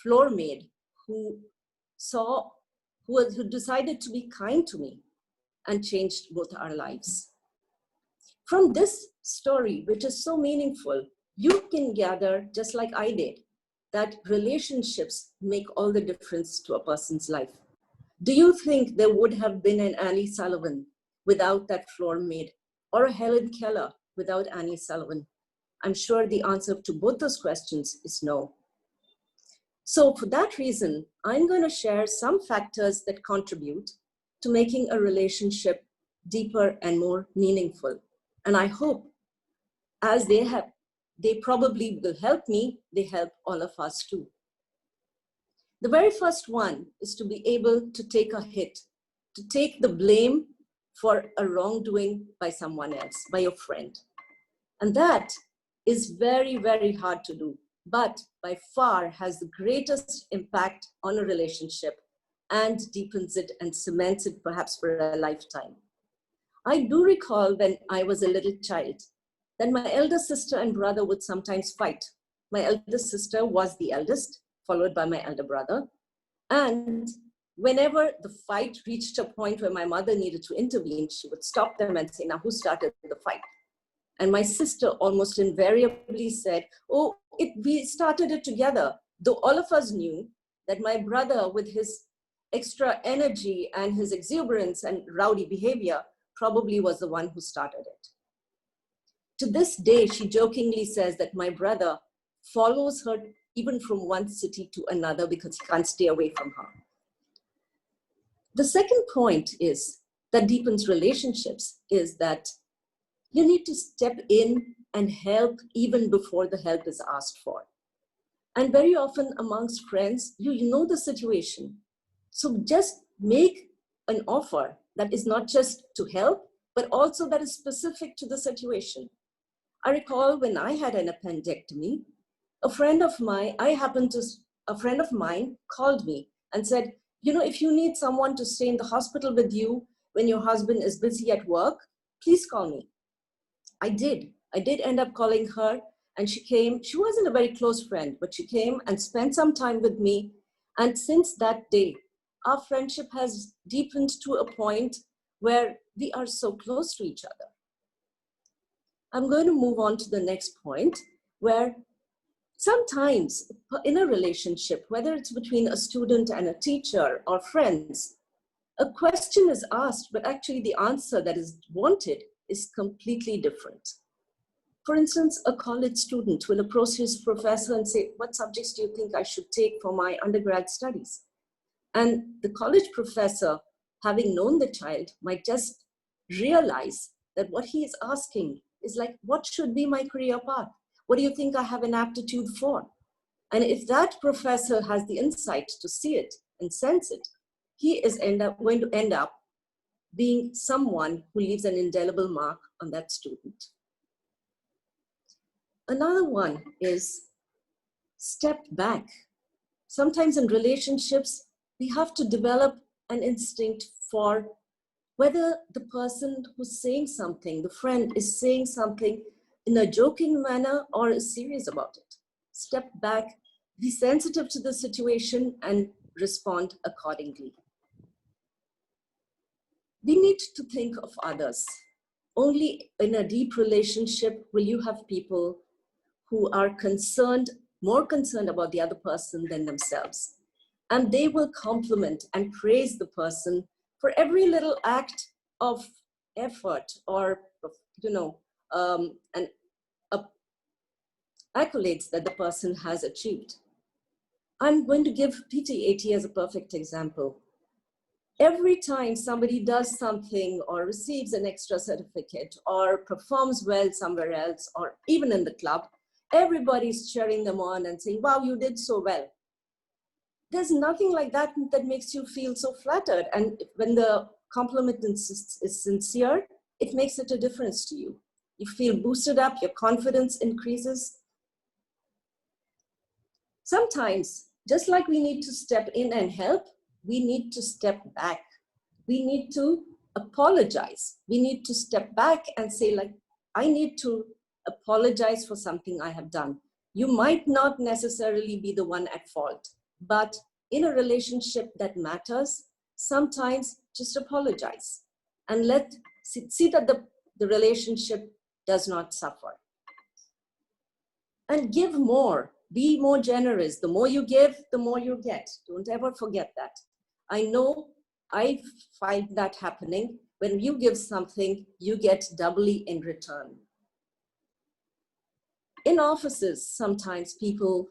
floor maid who decided to be kind to me and changed both our lives. From this story, which is so meaningful, you can gather, just like I did, that relationships make all the difference to a person's life. Do you think there would have been an Annie Sullivan without that floor maid, or a Helen Keller without Annie Sullivan? I'm sure the answer to both those questions is no. So for that reason, I'm going to share some factors that contribute to making a relationship deeper and more meaningful. And I hope as they probably will help me, they help all of us too. The very first one is to be able to take a hit, to take the blame for a wrongdoing by someone else, by your friend. And that is very, very hard to do, but by far has the greatest impact on a relationship and deepens it and cements it perhaps for a lifetime. I do recall when I was a little child that my elder sister and brother would sometimes fight. My eldest sister was the eldest, followed by my elder brother. And whenever the fight reached a point where my mother needed to intervene, she would stop them and say, now who started the fight? And my sister almost invariably said, oh, we started it together. Though all of us knew that my brother, with his extra energy and his exuberance and rowdy behavior, probably was the one who started it. To this day, she jokingly says that my brother follows her even from one city to another because he can't stay away from her. The second point is that deepens relationships is that you need to step in and help even before the help is asked for. And very often amongst friends, you know the situation. So just make an offer that is not just to help, but also that is specific to the situation. I recall when I had an appendectomy, a friend of mine called me and said, you know, if you need someone to stay in the hospital with you when your husband is busy at work, please call me. I did end up calling her, and she came. She wasn't a very close friend, but she came and spent some time with me. And since that day, our friendship has deepened to a point where we are so close to each other. I'm going to move on to the next point, where sometimes in a relationship, whether it's between a student and a teacher or friends, a question is asked, but actually the answer that is wanted is completely different. For instance, a college student will approach his professor and say, what subjects do you think I should take for my undergrad studies? And the college professor, having known the child, might just realize that what he is asking is like, what should be my career path? What do you think I have an aptitude for? And if that professor has the insight to see it and sense it, he is going to end up being someone who leaves an indelible mark on that student. Another one is step back. Sometimes in relationships, we have to develop an instinct for whether the person who's saying something, the friend is saying something in a joking manner or is serious about it. Step back, be sensitive to the situation and respond accordingly. We need to think of others. Only in a deep relationship will you have people who are concerned, more concerned about the other person than themselves. And they will compliment and praise the person for every little act of effort or, accolades that the person has achieved. I'm going to give PTAT as a perfect example. Every time somebody does something or receives an extra certificate or performs well somewhere else or even in the club, everybody's cheering them on and saying, wow, you did so well. There's nothing like that that makes you feel so flattered. And when the compliment is sincere, it makes it a difference to you. You feel boosted up, your confidence increases. Sometimes, just like we need to step in and help, we need to step back. We need to apologize. We need to step back and say, like, I need to apologize for something I have done. You might not necessarily be the one at fault, but in a relationship that matters, sometimes just apologize and see that the relationship does not suffer. And give more, be more generous. The more you give, the more you get. Don't ever forget that. I know I find that happening. When you give something, you get doubly in return. In offices, sometimes people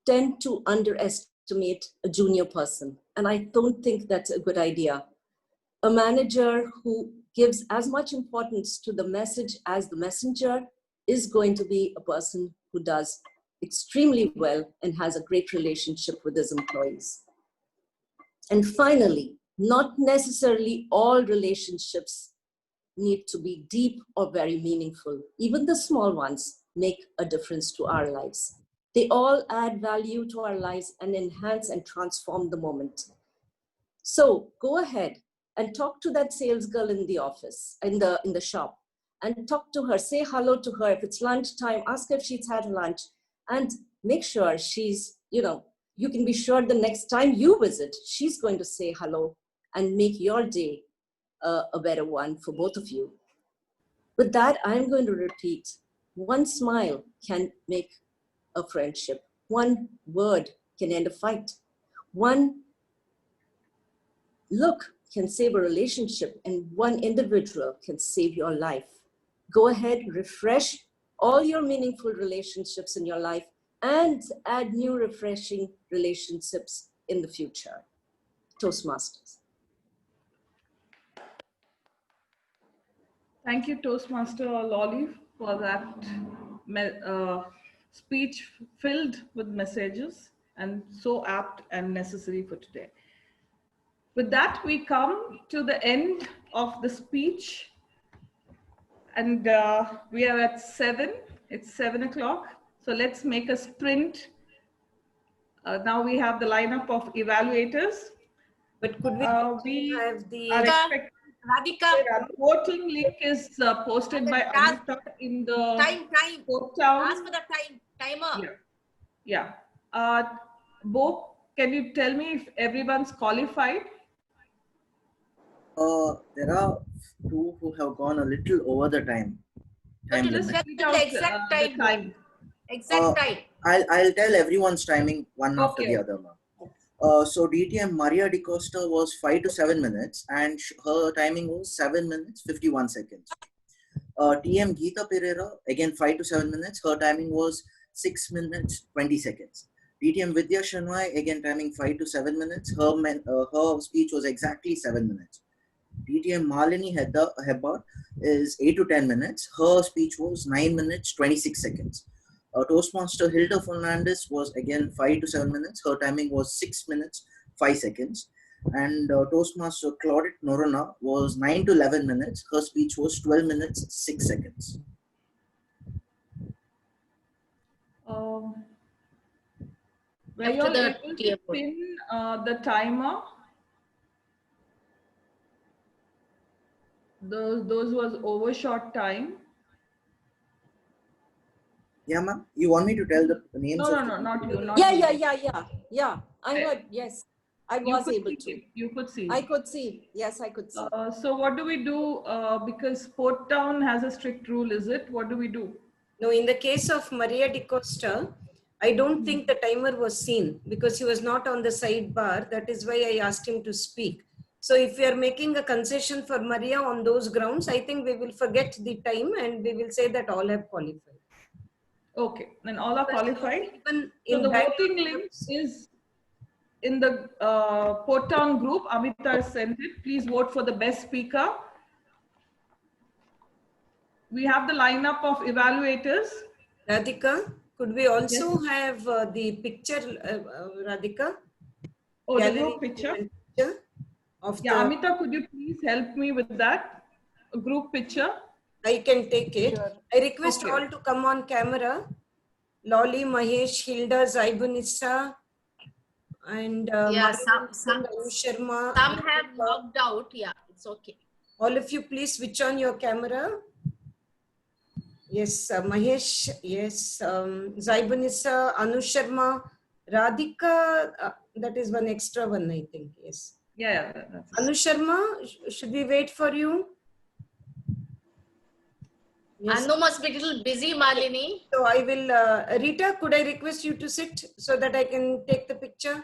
tend to underestimate a junior person, and I don't think that's a good idea. A manager who gives as much importance to the message as the messenger is going to be a person who does extremely well and has a great relationship with his employees. And finally, not necessarily all relationships need to be deep or very meaningful. Even the small ones make a difference to our lives. They all add value to our lives and enhance and transform the moment. So go ahead and talk to that sales girl in the office, in the shop, and talk to her, say hello to her. If it's lunchtime, ask her if she's had lunch, and make sure she's, you can be sure the next time you visit, she's going to say hello and make your day a better one for both of you. With that, I'm going to repeat, one smile can make a friendship. One word can end a fight. One look can save a relationship, and one individual can save your life. Go ahead, refresh all your meaningful relationships in your life and add new refreshing relationships in the future. Toastmasters. Thank you, Toastmaster Lolly, for that speech filled with messages and so apt and necessary for today. With that, we come to the end of the speech, and we are at 7. It's 7 o'clock. So let's make a sprint. Now we have the lineup of evaluators. But could we have the Radhika? The voting link is posted by Anita in the time. Ask for the timer. Yeah. Bo, can you tell me if everyone's qualified? There are 2 who have gone a little over the time. Just tell the exact time. Exact time. I'll tell everyone's timing one after the other. So DTM Maria Di Costa was 5 to 7 minutes, and her timing was 7 minutes 51 seconds. TM Geeta Pereira, again 5 to 7 minutes. Her timing was 6 minutes 20 seconds. DTM Vidya Shanwai, again timing 5 to 7 minutes. Her speech was exactly 7 minutes. DTM Malini Hebbar is 8 to 10 minutes. Her speech was 9 minutes 26 seconds. Toastmaster Hilda Fernandez was again 5 to 7 minutes. Her timing was 6 minutes 5 seconds. And Toastmaster Claudette Norona was 9 to 11 minutes. Her speech was 12 minutes 6 seconds. Were you all able to pin the timer? Those was overshot time. Yeah, ma'am. You want me to tell the names of No, not you. Not Yeah, you. yeah. I heard, yes. I was able to. You could see. I could see. Yes, I could see. So what do we do? Because Port Town has a strict rule, is it? What do we do? No, in the case of Maria de Costa, I don't think the timer was seen because he was not on the sidebar. That is why I asked him to speak. So if we are making a concession for Maria on those grounds, I think we will forget the time and we will say that all have qualified. Okay, then all are qualified. Even So the voting link is in the Port Town group. Amita sent it. Please vote for the best speaker. We have the lineup of evaluators. Radhika, could we also have the picture, Radhika? Oh, the Gallery group picture? Of yeah, the... Amita, could you please help me with that? A group picture? I can take it. Sure. I request Okay. all to come on camera. Lolly, Mahesh, Hilda, Zaibunissa, and some Sharma. Some have logged out. Yeah, it's okay. All of you, please switch on your camera. Yes, Mahesh. Yes, Zaibunissa, Anu Sharma, Radhika. That is one extra one, I think. Yes. Yeah. Anu Sharma, should we wait for you? Yes. Anu must be a little busy, Malini. So I will, Rita, could I request you to sit so that I can take the picture?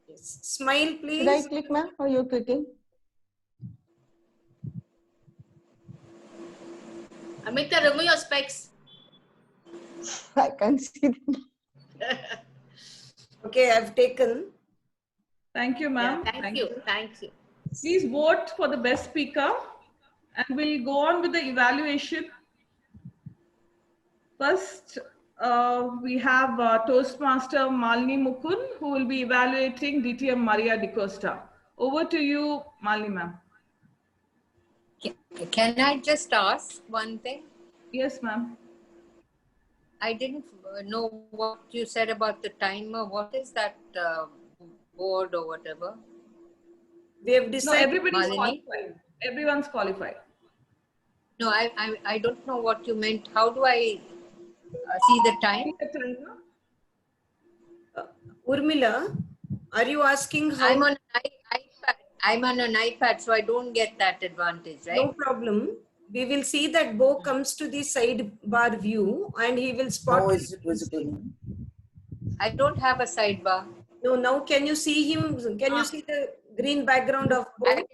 Yes. Smile, please. Should I click, ma'am, or you're clicking? Amita, remove your specs. I can't see them. Okay, I've taken. Thank you, ma'am. Yeah, thank you. Thank you. Please vote for the best speaker. And we'll go on with the evaluation. First, we have Toastmaster Malini Mukund, who will be evaluating DTM Maria de Costa. Over to you, Malini ma'am. Can I just ask one thing? Yes, ma'am. I didn't know what you said about the timer. What is that board or whatever? We have decided. No, everybody's qualified. Everyone's qualified. No, I don't know what you meant. How do I see the time? Urmila, are you asking how? I'm on an iPad. I'm on an iPad, so I don't get that advantage, right? No problem. We will see that Bo comes to the sidebar view and he will spot. How is it visible? I don't have a sidebar. No, now can you see him? Can you see the green background of Bo?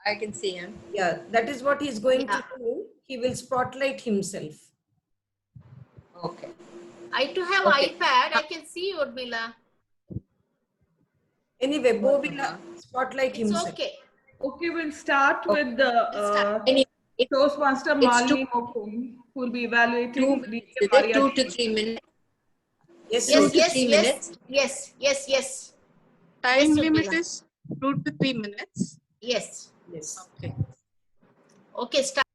I can see him. Yeah, that is what he's going to do. He will spotlight himself. Okay. I too have iPad. I can see you, Urmila. Anyway, Bo will spotlight himself. It's okay. Okay, we'll start with the Toastmaster Malini Mukund, who will be evaluating DTM Maria. 2 to 3 minutes. Yes. Time limit is 2 to 3 minutes. Yes. Okay. Okay, start.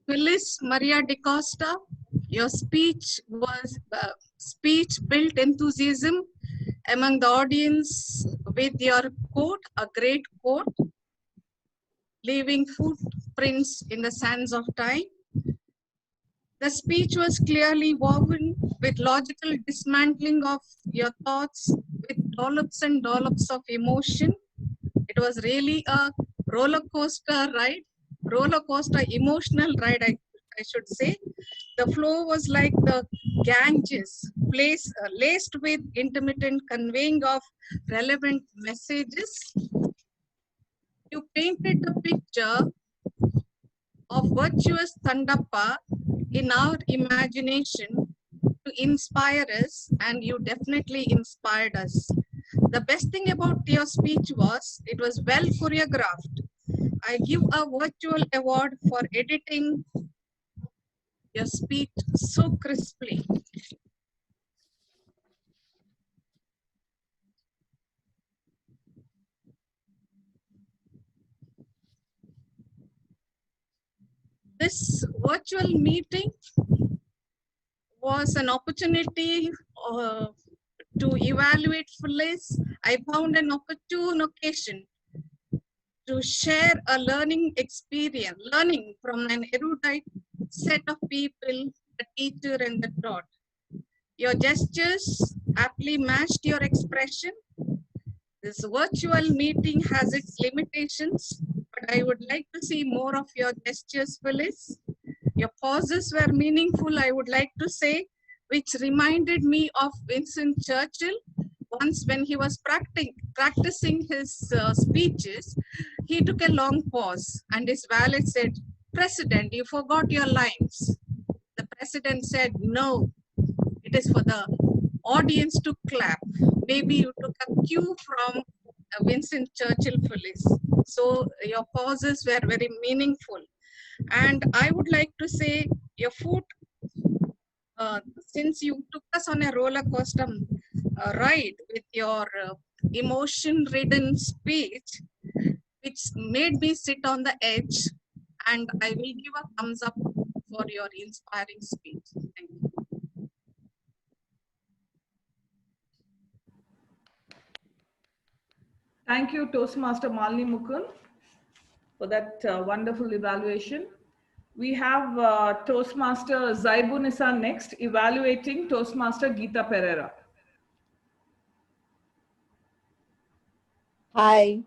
Phyllis Maria de Costa, your speech was speech built enthusiasm among the audience with your quote, a great quote, leaving footprints in the sands of time. The speech was clearly woven with logical dismantling of your thoughts with dollops and dollops of emotion. It was really a roller coaster ride, emotional ride, I should say. The flow was like the Ganges, laced with intermittent conveying of relevant messages. You painted the picture of virtuous Tandappa in our imagination to inspire us, and you definitely inspired us. The best thing about your speech was it was well choreographed. I give a virtual award for editing your speech so crisply. This virtual meeting was an opportunity to evaluate Phyllis. I found an opportune occasion to share a learning experience, learning from an erudite set of people, the teacher and the taught. Your gestures aptly matched your expression. This virtual meeting has its limitations, but I would like to see more of your gestures, Phyllis. Your pauses were meaningful, I would like to say, which reminded me of Winston Churchill. Once when he was practicing his speeches, he took a long pause and his valet said, "President, you forgot your lines." The president said, "No, it is for the audience to clap." Maybe you took a cue from Winston Churchill, Phyllis. So your pauses were very meaningful. And I would like to say your food, since you took us on a roller coaster ride with your emotion-ridden speech, which made me sit on the edge, and I will give a thumbs up for your inspiring speech. Thank you. Thank you, Toastmaster Malini Mukund, for that wonderful evaluation. We have Toastmaster Zaibunisa next, evaluating Toastmaster Geeta Pereira. Hi.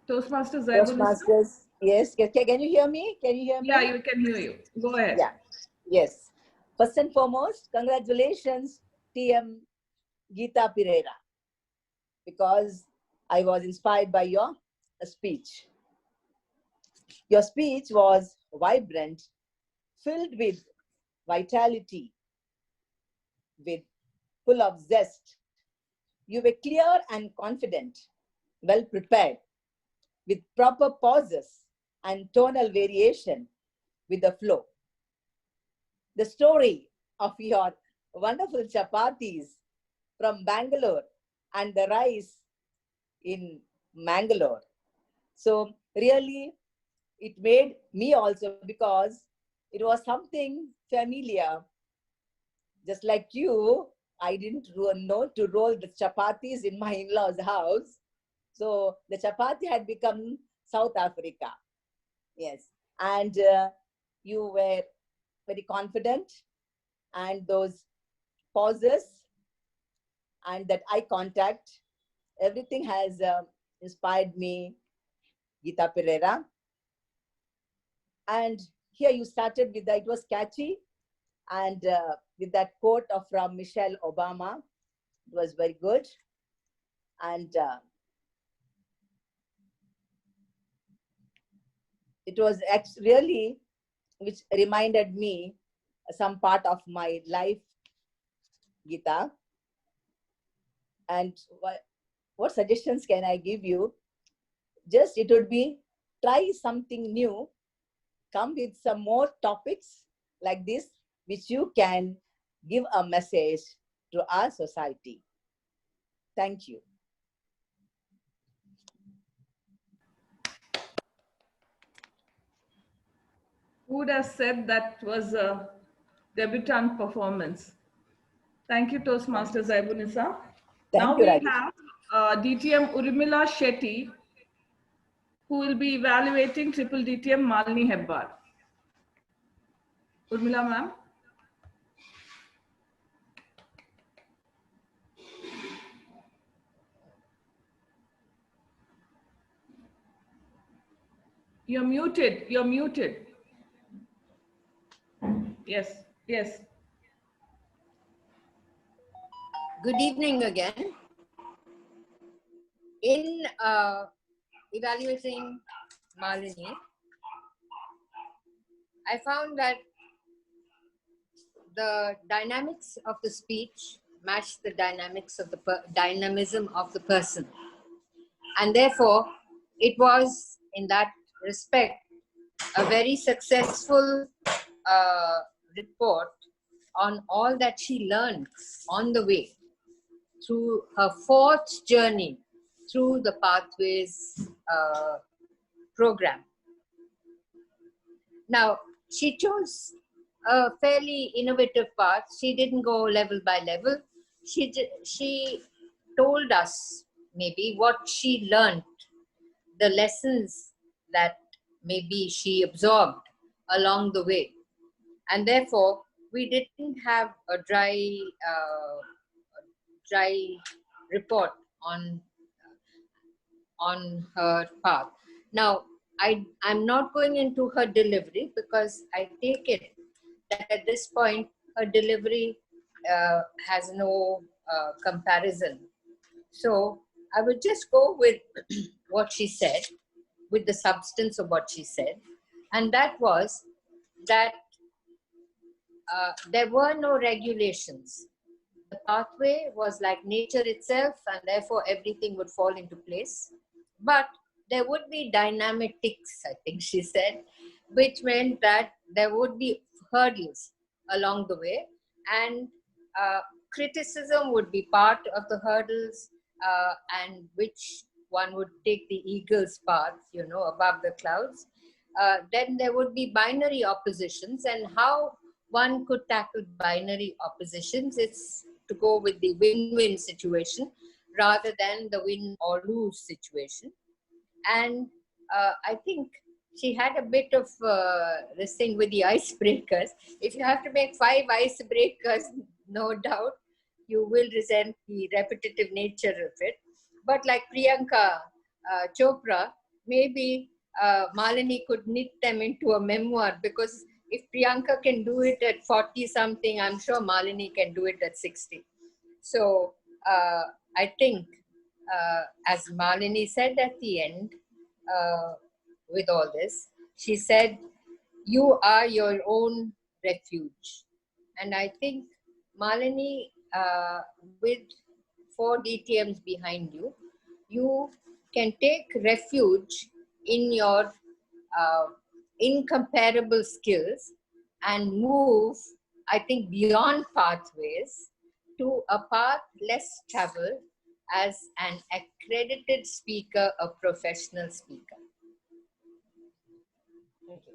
Toastmaster Zaibunisa. Toastmasters, yes. Can you hear me? Can you hear me? Yeah, you can hear you. Go ahead. Yeah, yes. First and foremost, congratulations, TM Geeta Pereira, because I was inspired by your speech. Your speech was vibrant, filled with vitality, with full of zest. You were clear and confident, well prepared, with proper pauses and tonal variation with the flow. The story of your wonderful chapatis from Bangalore and the rice in Mangalore. So really, it made me also, because it was something familiar. Just like you, I didn't know to roll the chapatis in my in-laws' house. So the chapati had become South Africa. Yes. And you were very confident, and those pauses and that eye contact, everything has inspired me, Geeta Pereira. And here you started with that, it was catchy, and with that quote from Michelle Obama, it was very good. And it was really, which reminded me some part of my life, Geeta. And what suggestions can I give you? Just it would be, try something new, come with some more topics like this, which you can give a message to our society. Thank you. Who would have said that was a debutante performance? Thank you, Toastmaster Zaibunisa. Now we have DTM Urmila Shetty, who will be evaluating Triple DTM Malini Hebbar. Urmila ma'am. You're muted. You're muted. Yes. Yes. Good evening again. evaluating Malini, I found that the dynamics of the speech matched the dynamics of the dynamism of the person. And therefore, it was, in that respect, a very successful report on all that she learned on the way through her fourth journey through the Pathways program. Now, she chose a fairly innovative path. She didn't go level by level. She told us maybe what she learned, the lessons that maybe she absorbed along the way. And therefore, we didn't have a dry report on her path. Now, I'm not going into her delivery because I take it that at this point, her delivery has no comparison. So I would just go with what she said, with the substance of what she said. And that was that there were no regulations. The pathway was like nature itself, and therefore everything would fall into place. But there would be dynamitics, I think she said, which meant that there would be hurdles along the way, and criticism would be part of the hurdles, and which one would take the eagle's path, you know, above the clouds. Then there would be binary oppositions, and how one could tackle binary oppositions is to go with the win-win situation rather than the win or lose situation. And I think she had a bit of this thing with the icebreakers. If you have to make 5 icebreakers, no doubt you will resent the repetitive nature of it. But like Priyanka Chopra, maybe Malini could knit them into a memoir, because if Priyanka can do it at 40 something, I'm sure Malini can do it at 60. So I think, as Malini said at the end, with all this, she said, you are your own refuge. And I think, Malini, with 4 DTMs behind you, you can take refuge in your incomparable skills and move, I think, beyond pathways to a path less traveled as an accredited speaker, a professional speaker. Thank you.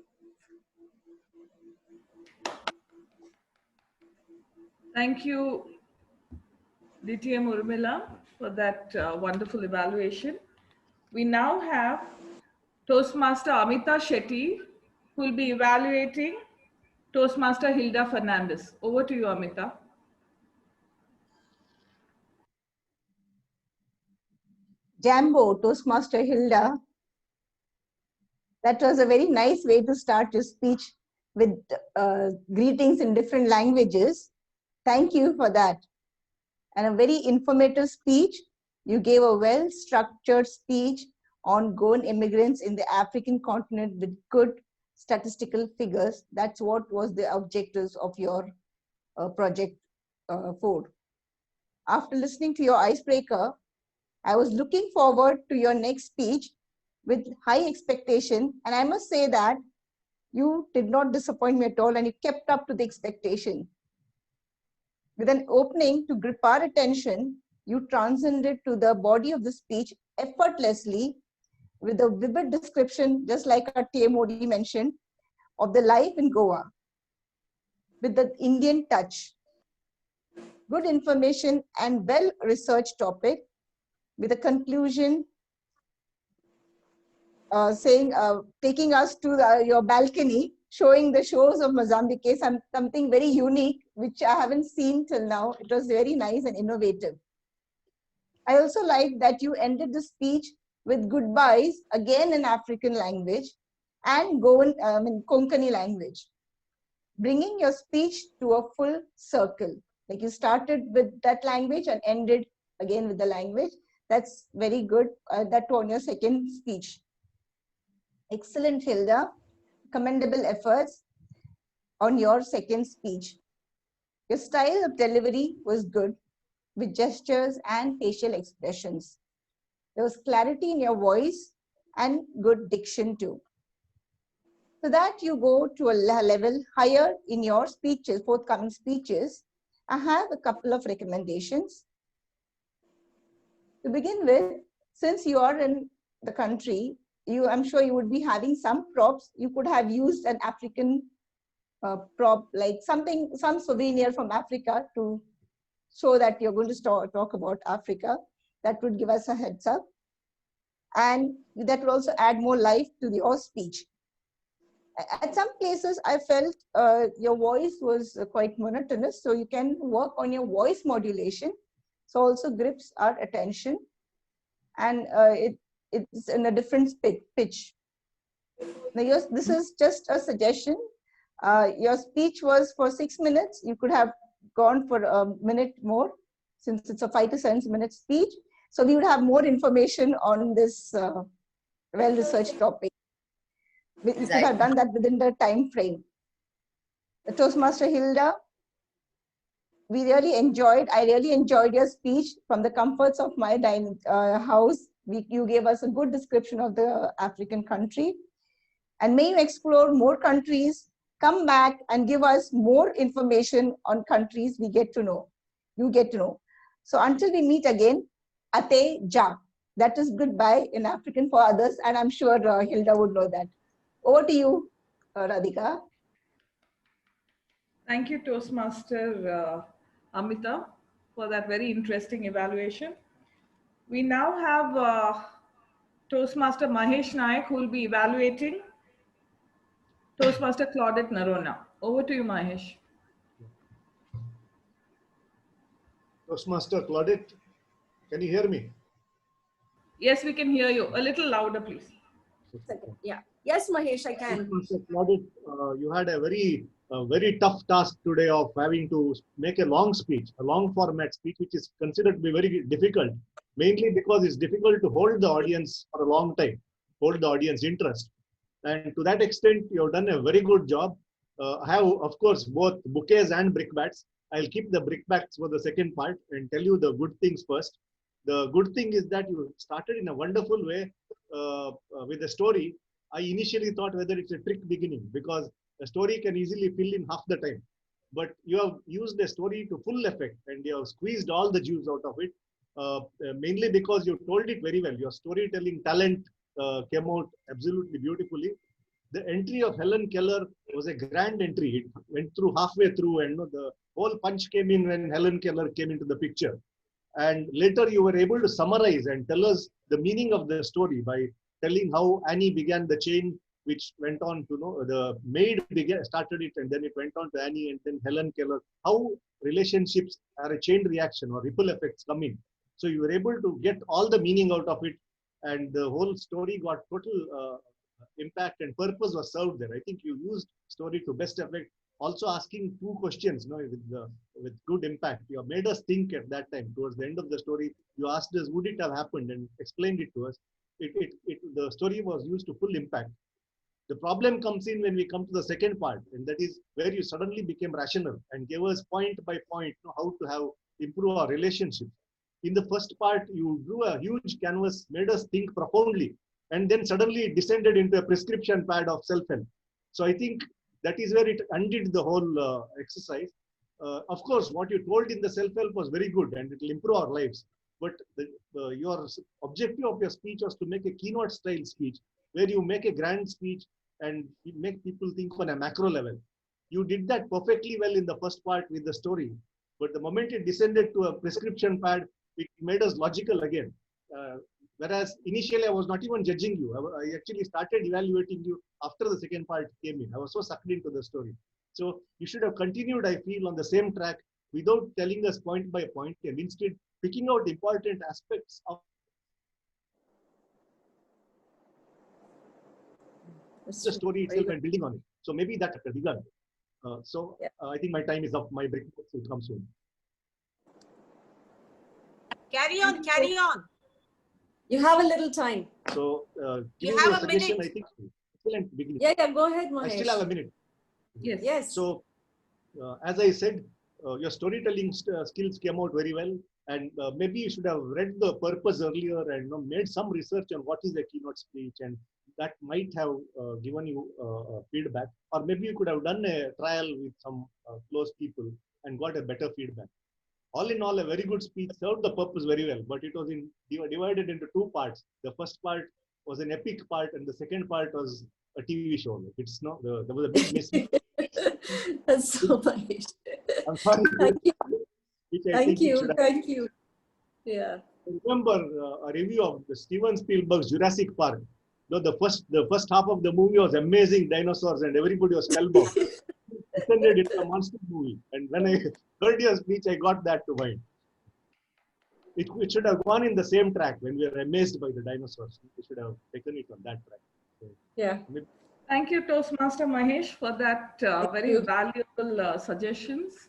Thank you, DTM Urmila, for that wonderful evaluation. We now have Toastmaster Amita Shetty, who will be evaluating Toastmaster Hilda Fernandez. Over to you, Amita. Jambo, Toastmaster Hilda. That was a very nice way to start your speech with greetings in different languages. Thank you for that. And a very informative speech. You gave a well-structured speech on Goan immigrants in the African continent with good statistical figures. That's what was the objectives of your project 4. After listening to your icebreaker, I was looking forward to your next speech with high expectation. And I must say that you did not disappoint me at all, and you kept up to the expectation. With an opening to grip our attention, you transcended to the body of the speech effortlessly with a vivid description, just like our T.A. Modi mentioned, of the life in Goa with the Indian touch. Good information and well-researched topic with a conclusion taking us to your balcony, showing the shores of Mozambique, something very unique, which I haven't seen till now. It was very nice and innovative. I also like that you ended the speech with goodbyes, again in African language, and Konkani language, bringing your speech to a full circle. Like you started with that language and ended again with the language. That's very good. That on your second speech. Excellent, Hilda. Commendable efforts on your second speech. Your style of delivery was good with gestures and facial expressions. There was clarity in your voice and good diction too. So that you go to a level higher in your speeches, forthcoming speeches, I have a couple of recommendations. To begin with, since you are in the country, I'm sure you would be having some props. You could have used an African prop, like some souvenir from Africa to show that you're going to talk about Africa. That would give us a heads up. And that would also add more life to your speech. At some places, I felt your voice was quite monotonous, so you can work on your voice modulation. So also grips our attention, and it's in a different pitch. Now, this is just a suggestion. Your speech was for 6 minutes. You could have gone for a minute more, since it's a 5 to 7 minute speech. So we would have more information on this well-researched topic. We could have done that within the time frame. The Toastmaster Hilda, I really enjoyed your speech from the comforts of my dining house. You gave us a good description of the African country. And may you explore more countries, come back and give us more information on countries you get to know. So until we meet again, Ate Ja. That is goodbye in African for others, and I'm sure Hilda would know that. Over to you, Radhika. Thank you, Toastmaster Amita, for that very interesting evaluation. We now have Toastmaster Mahesh Naik, who will be evaluating Toastmaster Claudette Narona. Over to you, Mahesh. Toastmaster Claudette, can you hear me? Yes, we can hear you. A little louder, please. Yeah. Yes, Mahesh, I can. Toastmaster Claudette, you had a very tough task today of having to make a long speech, a long format speech, which is considered to be very difficult, mainly because it's difficult to hold the audience for a long time, hold the audience interest. And to that extent, you have done a very good job. I have, of course, both bouquets and brickbats. I'll keep the brickbats for the second part and tell you the good things first. The good thing is that you started in a wonderful way with a story. I initially thought whether it's a trick beginning, because a story can easily fill in half the time. But you have used the story to full effect and you have squeezed all the juice out of it, mainly because you told it very well. Your storytelling talent came out absolutely beautifully. The entry of Helen Keller was a grand entry. It went through halfway through, and the whole punch came in when Helen Keller came into the picture. And later you were able to summarize and tell us the meaning of the story by telling how Annie began the chain, which went on to the maid started it, and then it went on to Annie and then Helen Keller. How relationships are a chain reaction or ripple effects come in. So you were able to get all the meaning out of it, and the whole story got total impact and purpose was served there. I think you used story to best effect. Also asking two questions, with good impact. You made us think at that time. Towards the end of the story, you asked us, would it have happened, and explained it to us. The story was used to full impact. The problem comes in when we come to the second part, and that is where you suddenly became rational and gave us point by point how to improve our relationships. In the first part, you drew a huge canvas, made us think profoundly, and then suddenly it descended into a prescription pad of self-help. So I think that is where it undid the whole exercise. Of course, what you told in the self-help was very good and it will improve our lives. But your objective of your speech was to make a keynote style speech where you make a grand speech and you make people think on a macro level. You did that perfectly well in the first part with the story. But the moment it descended to a prescription pad, it made us logical again. Whereas initially I was not even judging you. I actually started evaluating you after the second part came in. I was so sucked into the story. So you should have continued, I feel, on the same track without telling us point by point, and instead picking out important aspects of the story itself and building on it. So maybe that begun. I think my time is up. My break will come soon. Carry on, carry on. You have a little time. So, You giving you a have a suggestion, minute. I think, excellent beginning. Yeah, go ahead, I Mahesh. still have a minute. Yes. Yes. So, as I said, your storytelling skills came out very well, and maybe you should have read the purpose earlier and made some research on what is a keynote speech, and that might have given you feedback. Or maybe you could have done a trial with some close people and got a better feedback. All in all, a very good speech, served the purpose very well, but it was divided into two parts. The first part was an epic part, and the second part was a TV show. It's no, there was a big miss. That's so Mahesh. I'm sorry. Thank you. Which I Thank think it you. should have. Thank you. Yeah. Remember a review of Steven Spielberg's Jurassic Park. No, the first half of the movie was amazing dinosaurs and everybody was spellbound. It's a monster movie, and when I heard your speech, I got that to mind. It should have gone in the same track. When we were amazed by the dinosaurs, we should have taken it on that track. So, yeah. Thank you, Toastmaster Mahesh, for that very valuable suggestions.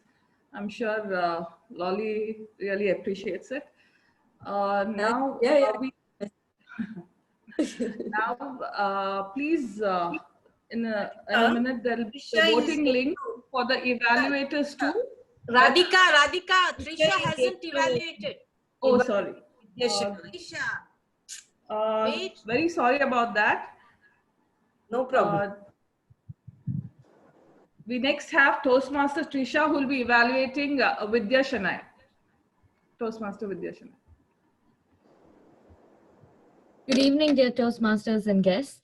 I'm sure Lolly really appreciates it. Now, please, in a minute, there will be a voting link for the evaluators too. Radhika, Trisha hasn't evaluated. Oh, sorry. Trisha. Very sorry about that. No problem. We next have Toastmaster Trisha, who will be evaluating Vidya Shanai. Toastmaster Vidya Shanai. Good evening, dear Toastmasters and guests.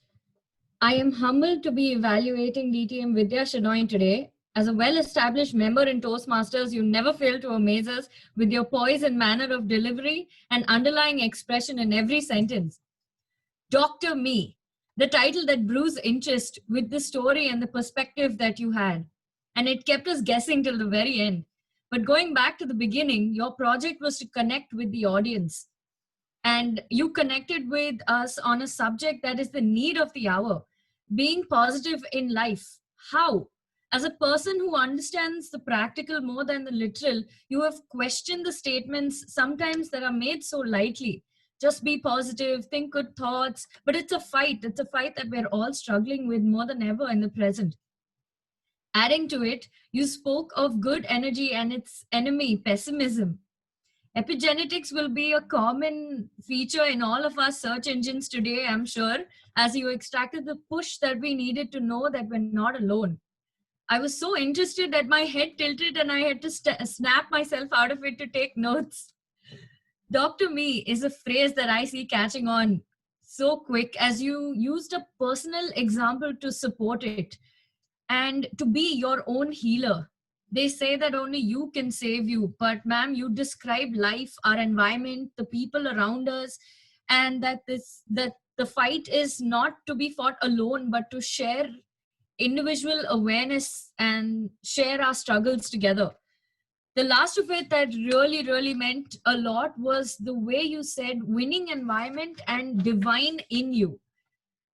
I am humbled to be evaluating DTM Vidya Shenoy today. As a well-established member in Toastmasters, you never fail to amaze us with your poise and manner of delivery and underlying expression in every sentence. Dr. Me, the title that brews interest with the story and the perspective that you had. And it kept us guessing till the very end. But going back to the beginning, your project was to connect with the audience. And you connected with us on a subject that is the need of the hour, being positive in life. How? As a person who understands the practical more than the literal, you have questioned the statements sometimes that are made so lightly. Just be positive, think good thoughts, but it's a fight. It's a fight that we're all struggling with more than ever in the present. Adding to it, you spoke of good energy and its enemy, pessimism. Epigenetics will be a common feature in all of our search engines today, I'm sure, as you extracted the push that we needed to know that we're not alone. I was so interested that my head tilted and I had to snap myself out of it to take notes. Dr. Me is a phrase that I see catching on so quick as you used a personal example to support it and to be your own healer. They say that only you can save you, but ma'am, you describe life, our environment, the people around us, and that the fight is not to be fought alone, but to share individual awareness and share our struggles together. The last of it that really meant a lot was the way you said winning environment and divine in you.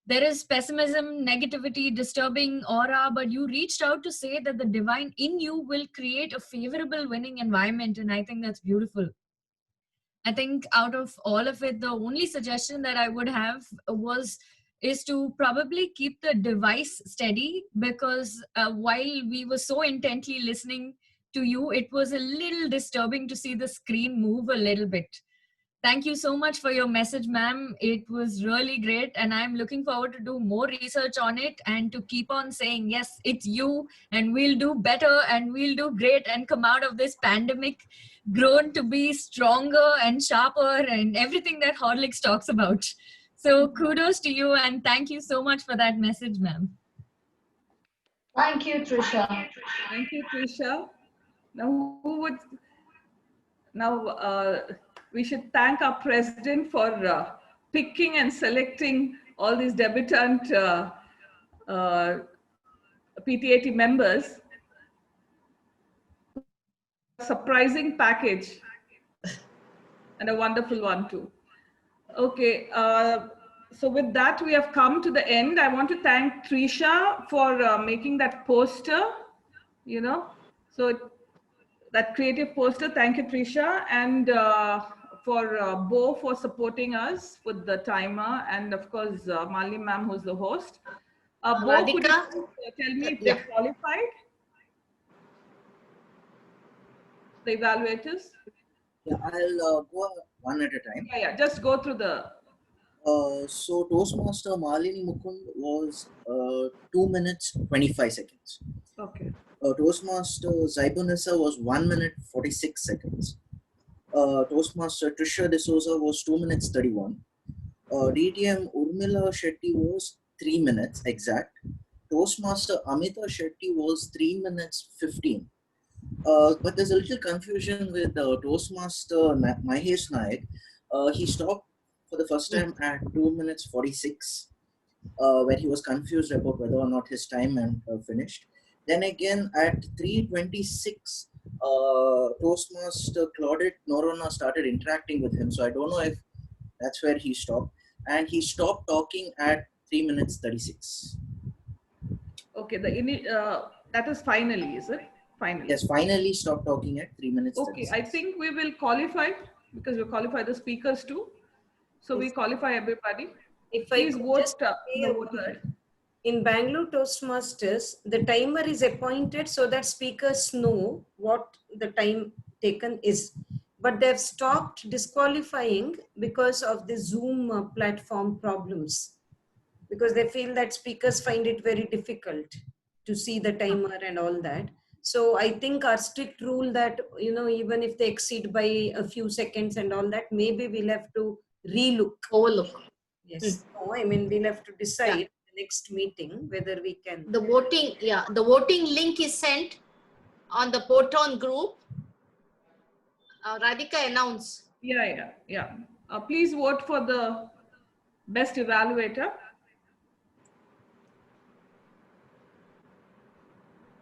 There is pessimism, negativity, disturbing aura, but you reached out to say that the divine in you will create a favorable winning environment, and I think that's beautiful. I think out of all of it, the only suggestion that I would have is to probably keep the device steady, because while we were so intently listening to you, it was a little disturbing to see the screen move a little bit. Thank you so much for your message, ma'am. It was really great, and I'm looking forward to do more research on it and to keep on saying, yes, it's you, and we'll do better, and we'll do great, and come out of this pandemic grown to be stronger and sharper and everything that Horlicks talks about. So kudos to you, and thank you so much for that message, ma'am. Thank you, Trisha. Thank you, Trisha. Now, we should thank our president for picking and selecting all these debutant PTAT members. Surprising package and a wonderful one too. Okay, so with that, we have come to the end. I want to thank Trisha for making that poster, so that creative poster. Thank you, Trisha. And Bo for supporting us with the timer, and of course, Malini ma'am, who's the host. Bo, could you Radhika? tell me if Yeah. they've qualified? The evaluators? Yeah, I'll go one at a time. Yeah, just go through the. So Toastmaster Malini Mukund was 2 minutes 25 seconds. Okay. Toastmaster Zaibunissa was 1 minute 46 seconds. Toastmaster Trisha D'Souza was 2 minutes 31. DTM Urmila Shetty was 3 minutes exact. Toastmaster Amita Shetty was 3 minutes 15. But there's a little confusion with Toastmaster Mahesh Naik. He stopped for the first time at 2 minutes 46, where he was confused about whether or not his time had finished. Then again at 3:26, Toastmaster Claudette Norona started interacting with him. So I don't know if that's where he stopped. And he stopped talking at 3 minutes 36. Okay, that is finally, is it? Finally. Yes, finally stopped talking at 3 minutes. Okay, 36. I think we will qualify because we qualify the speakers too. So we qualify everybody. If Please I could vote. just say a word, in Bangalore Toastmasters, the timer is appointed so that speakers know what the time taken is. But they've stopped disqualifying because of the Zoom platform problems. Because they feel that speakers find it very difficult to see the timer and all that. So I think our strict rule that, even if they exceed by a few seconds and all that, maybe we'll have to overlook. Yes. No, I mean, we'll have to decide the next meeting whether we can. The voting link is sent on the Poton group. Radhika announce. Yeah. Please vote for the best evaluator.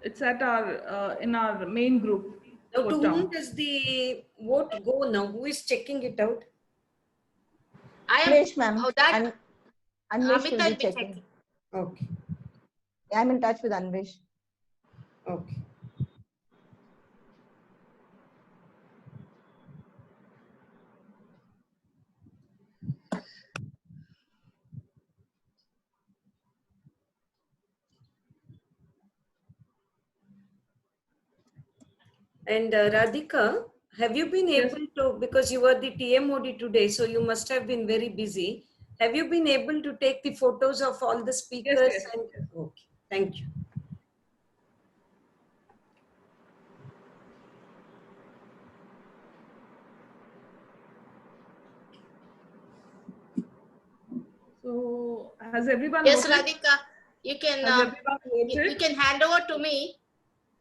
It's at our in our main group. Now, to whom does the vote go now? Who is checking it out? I am. Anvesh, ma'am. Oh, that Anvesh will Amita be will be checking. checking. Okay. I'm in touch with Anvesh. Okay. And Radhika, have you been able to, because you were the TMOD today, so you must have been very busy. Have you been able to take the photos of all the speakers? Yes. Okay, thank you. So has everyone Yes, voted? Radhika, you can. Has everyone voted? You can hand over to me.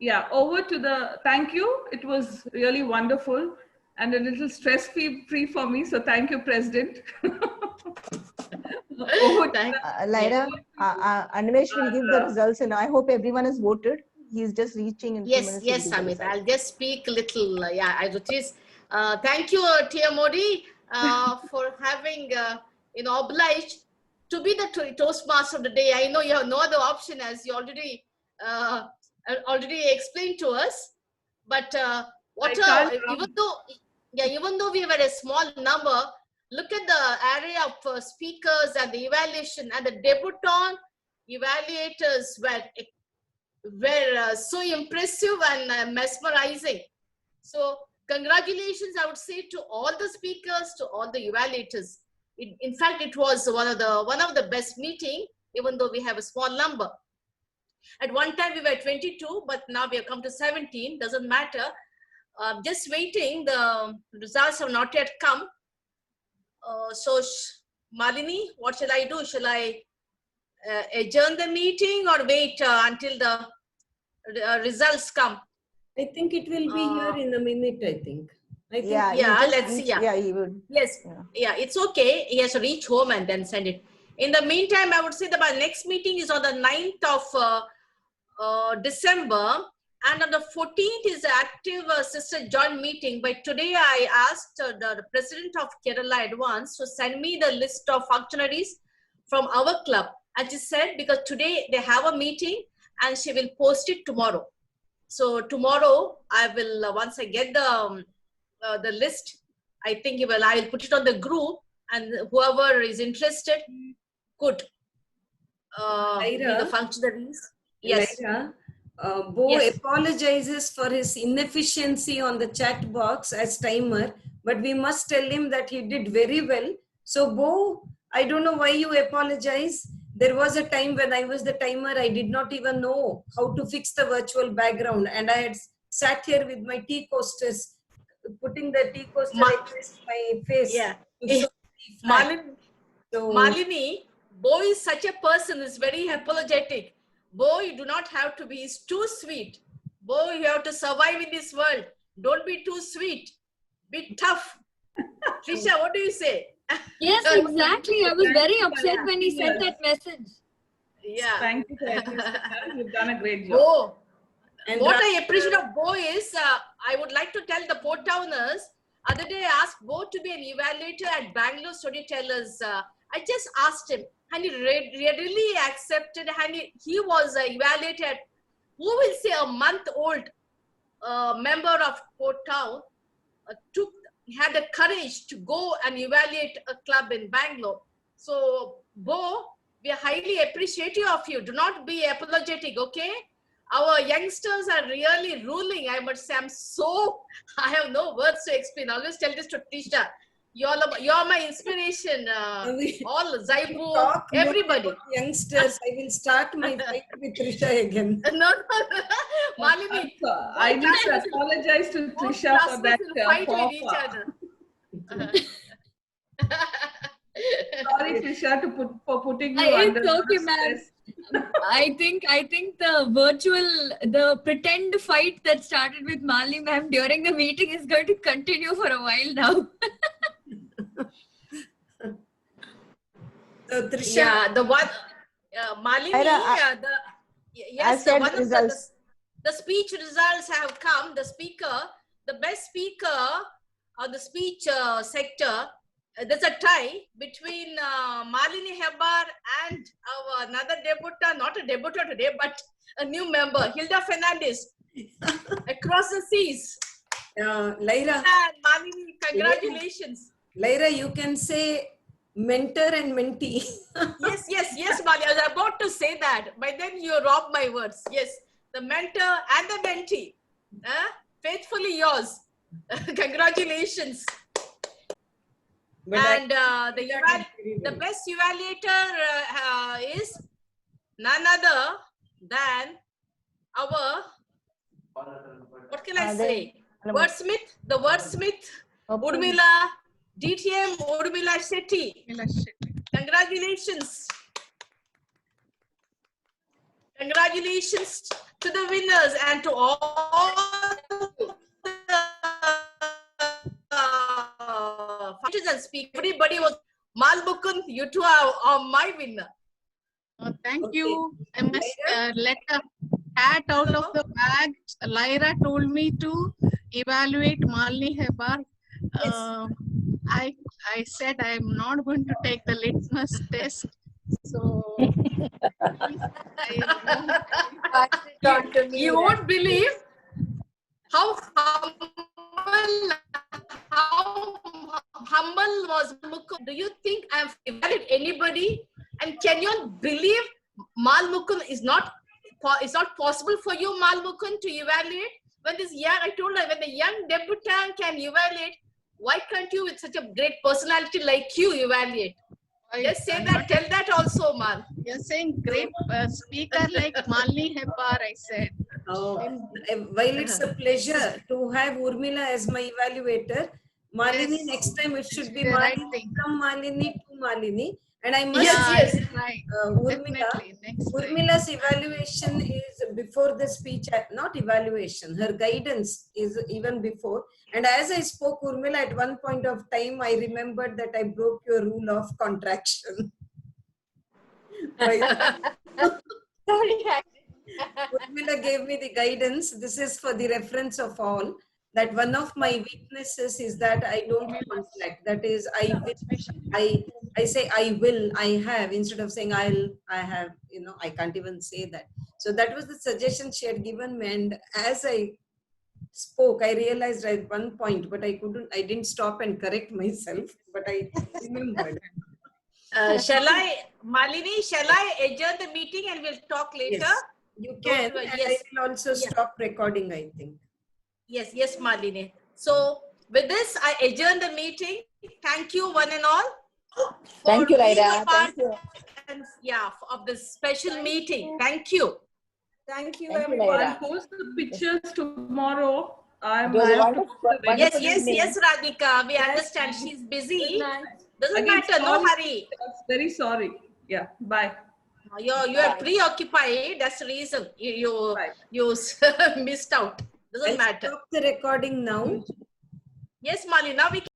Yeah, over to the, thank you. It was really wonderful and a little stress-free for me. So thank you, President. Over to Lyra, Anvesh will give the results, and I hope everyone has voted. He's just reaching in 2 minutes. Yes, Amit. I'll just speak a little. Thank you, Tia Modi, for having obliged to be the Toastmaster of the day. I know you have no other option, as you already explained to us. But even though we were a small number, look at the array of speakers and the evaluation, and the debutant evaluators were so impressive and mesmerizing. So congratulations, I would say, to all the speakers, to all the evaluators. In fact, it was one of the best meeting, even though we have a small number. At one time we were 22, but now we have come to 17. Doesn't matter. Just waiting. The results have not yet come. So Malini, what shall I do? Shall I adjourn the meeting or wait until the results come? I think it will be here in a minute, I think. Let's see. Yeah, he would. Yes, it's okay. He has to reach home and then send it. In the meantime, I would say that my next meeting is on the 9th of December, and on the 14th is the active sister joint meeting. But today I asked the president of Kerala Advance to send me the list of functionaries from our club. And she said, because today they have a meeting and she will post it tomorrow. So tomorrow I will, once I get the list, I think I'll put it on the group, and whoever is interested could be the Lyra, functionaries. Yes. Lyra, Bo Yes. apologizes for his inefficiency on the chat box as timer, but we must tell him that he did very well. So, Bo, I don't know why you apologize. There was a time when I was the timer, I did not even know how to fix the virtual background, and I had sat here with my tea coasters, putting the tea coaster against my face. Yeah. To show the flag. Malini, Bo is such a person, is very apologetic. Bo, you do not have to be, he's too sweet. Bo, you have to survive in this world. Don't be too sweet. Be tough. Trisha, what do you say? Yes, exactly. I was very upset when he sent that message. Yeah. Thank you for assisting us. You've done a great job. Bo, and what I appreciate of Bo is, I would like to tell the Port Towners, other day I asked Bo to be an evaluator at Bangalore Storytellers. I just asked him, and he readily accepted, and he was evaluated. Who will say a month-old member of Port Town had the courage to go and evaluate a club in Bangalore. So, Bo, we are highly appreciative of you. Do not be apologetic, okay? Our youngsters are really ruling. I must say, I have no words to explain. I always tell this to Tisha. You're my inspiration. All Zaibu, everybody. Youngsters, I will start my fight with Trisha again. No, Malini. I need to apologize to Trisha for that. Fight with each other. Sorry, Trisha, for putting you under It's okay, ma'am. I think the pretend fight that started with Mali ma'am during the meeting is going to continue for a while now. So Trisha, yeah, the one, Malini, yes, the one of the speech results have come. The speaker, the best speaker of the speech sector, there's a tie between Malini Hebar and our another debutant, not a debutant today, but a new member, Hilda Fernandez, across the seas. Lyra. And Malini, congratulations. Lyra, you can say mentor and mentee. yes, Mali. I was about to say that, but then you robbed my words. Yes, the mentor and the mentee. Faithfully yours. Congratulations. And the best evaluator is none other than our, what can I say? Wordsmith, the wordsmith, Urmila, DTM Urmila Shetty. Congratulations. Congratulations to the winners and to all fighters and speakers. Everybody was Malbukun, you two are my winner. Thank you. I must let a cat out of the bag. Lyra told me to evaluate Malini Hebar. I said I am not going to take the litmus test. So you won't believe how humble was Mukund. Do you think I have evaluated anybody? And can you believe Mal Mukund is not possible for you, Mal Mukund, to evaluate? When this young, I told her, when the young debutant can evaluate, why can't you, with such a great personality like you, evaluate? Just say that, tell that also, Mal. You're saying great speaker like Malini Hebar, I said. While it's a pleasure to have Urmila as my evaluator, Malini, next time it should be Malini from Malini to Malini. And I must say, Urmila's evaluation is before the speech, not evaluation, her guidance is even before. And as I spoke, Urmila, at one point of time, I remembered that I broke your rule of contraction. Urmila gave me the guidance. This is for the reference of all. That one of my weaknesses is that I don't contract. That is, I say I will, I have, instead of saying I have, I can't even say that. So that was the suggestion she had given me. And as I spoke, I realized at one point, but I didn't stop and correct myself, but I remembered. Malini, shall I adjourn the meeting and we'll talk later? Yes, you can. And yes. I will also stop recording, I think. Yes, Malini. So with this, I adjourn the meeting. Thank you, one and all. Thank you, being a Raida. part Thank you. and, of this special meeting. Thank you. Thank you, Thank you, everyone. I'll post the pictures tomorrow. It was a wonderful Yes, Radhika. We understand she's busy. Doesn't matter. No hurry. Very sorry. Yeah. Bye. You're preoccupied. That's the reason you missed out. Doesn't matter. Stop the recording now. Yes, Mali. Now we can.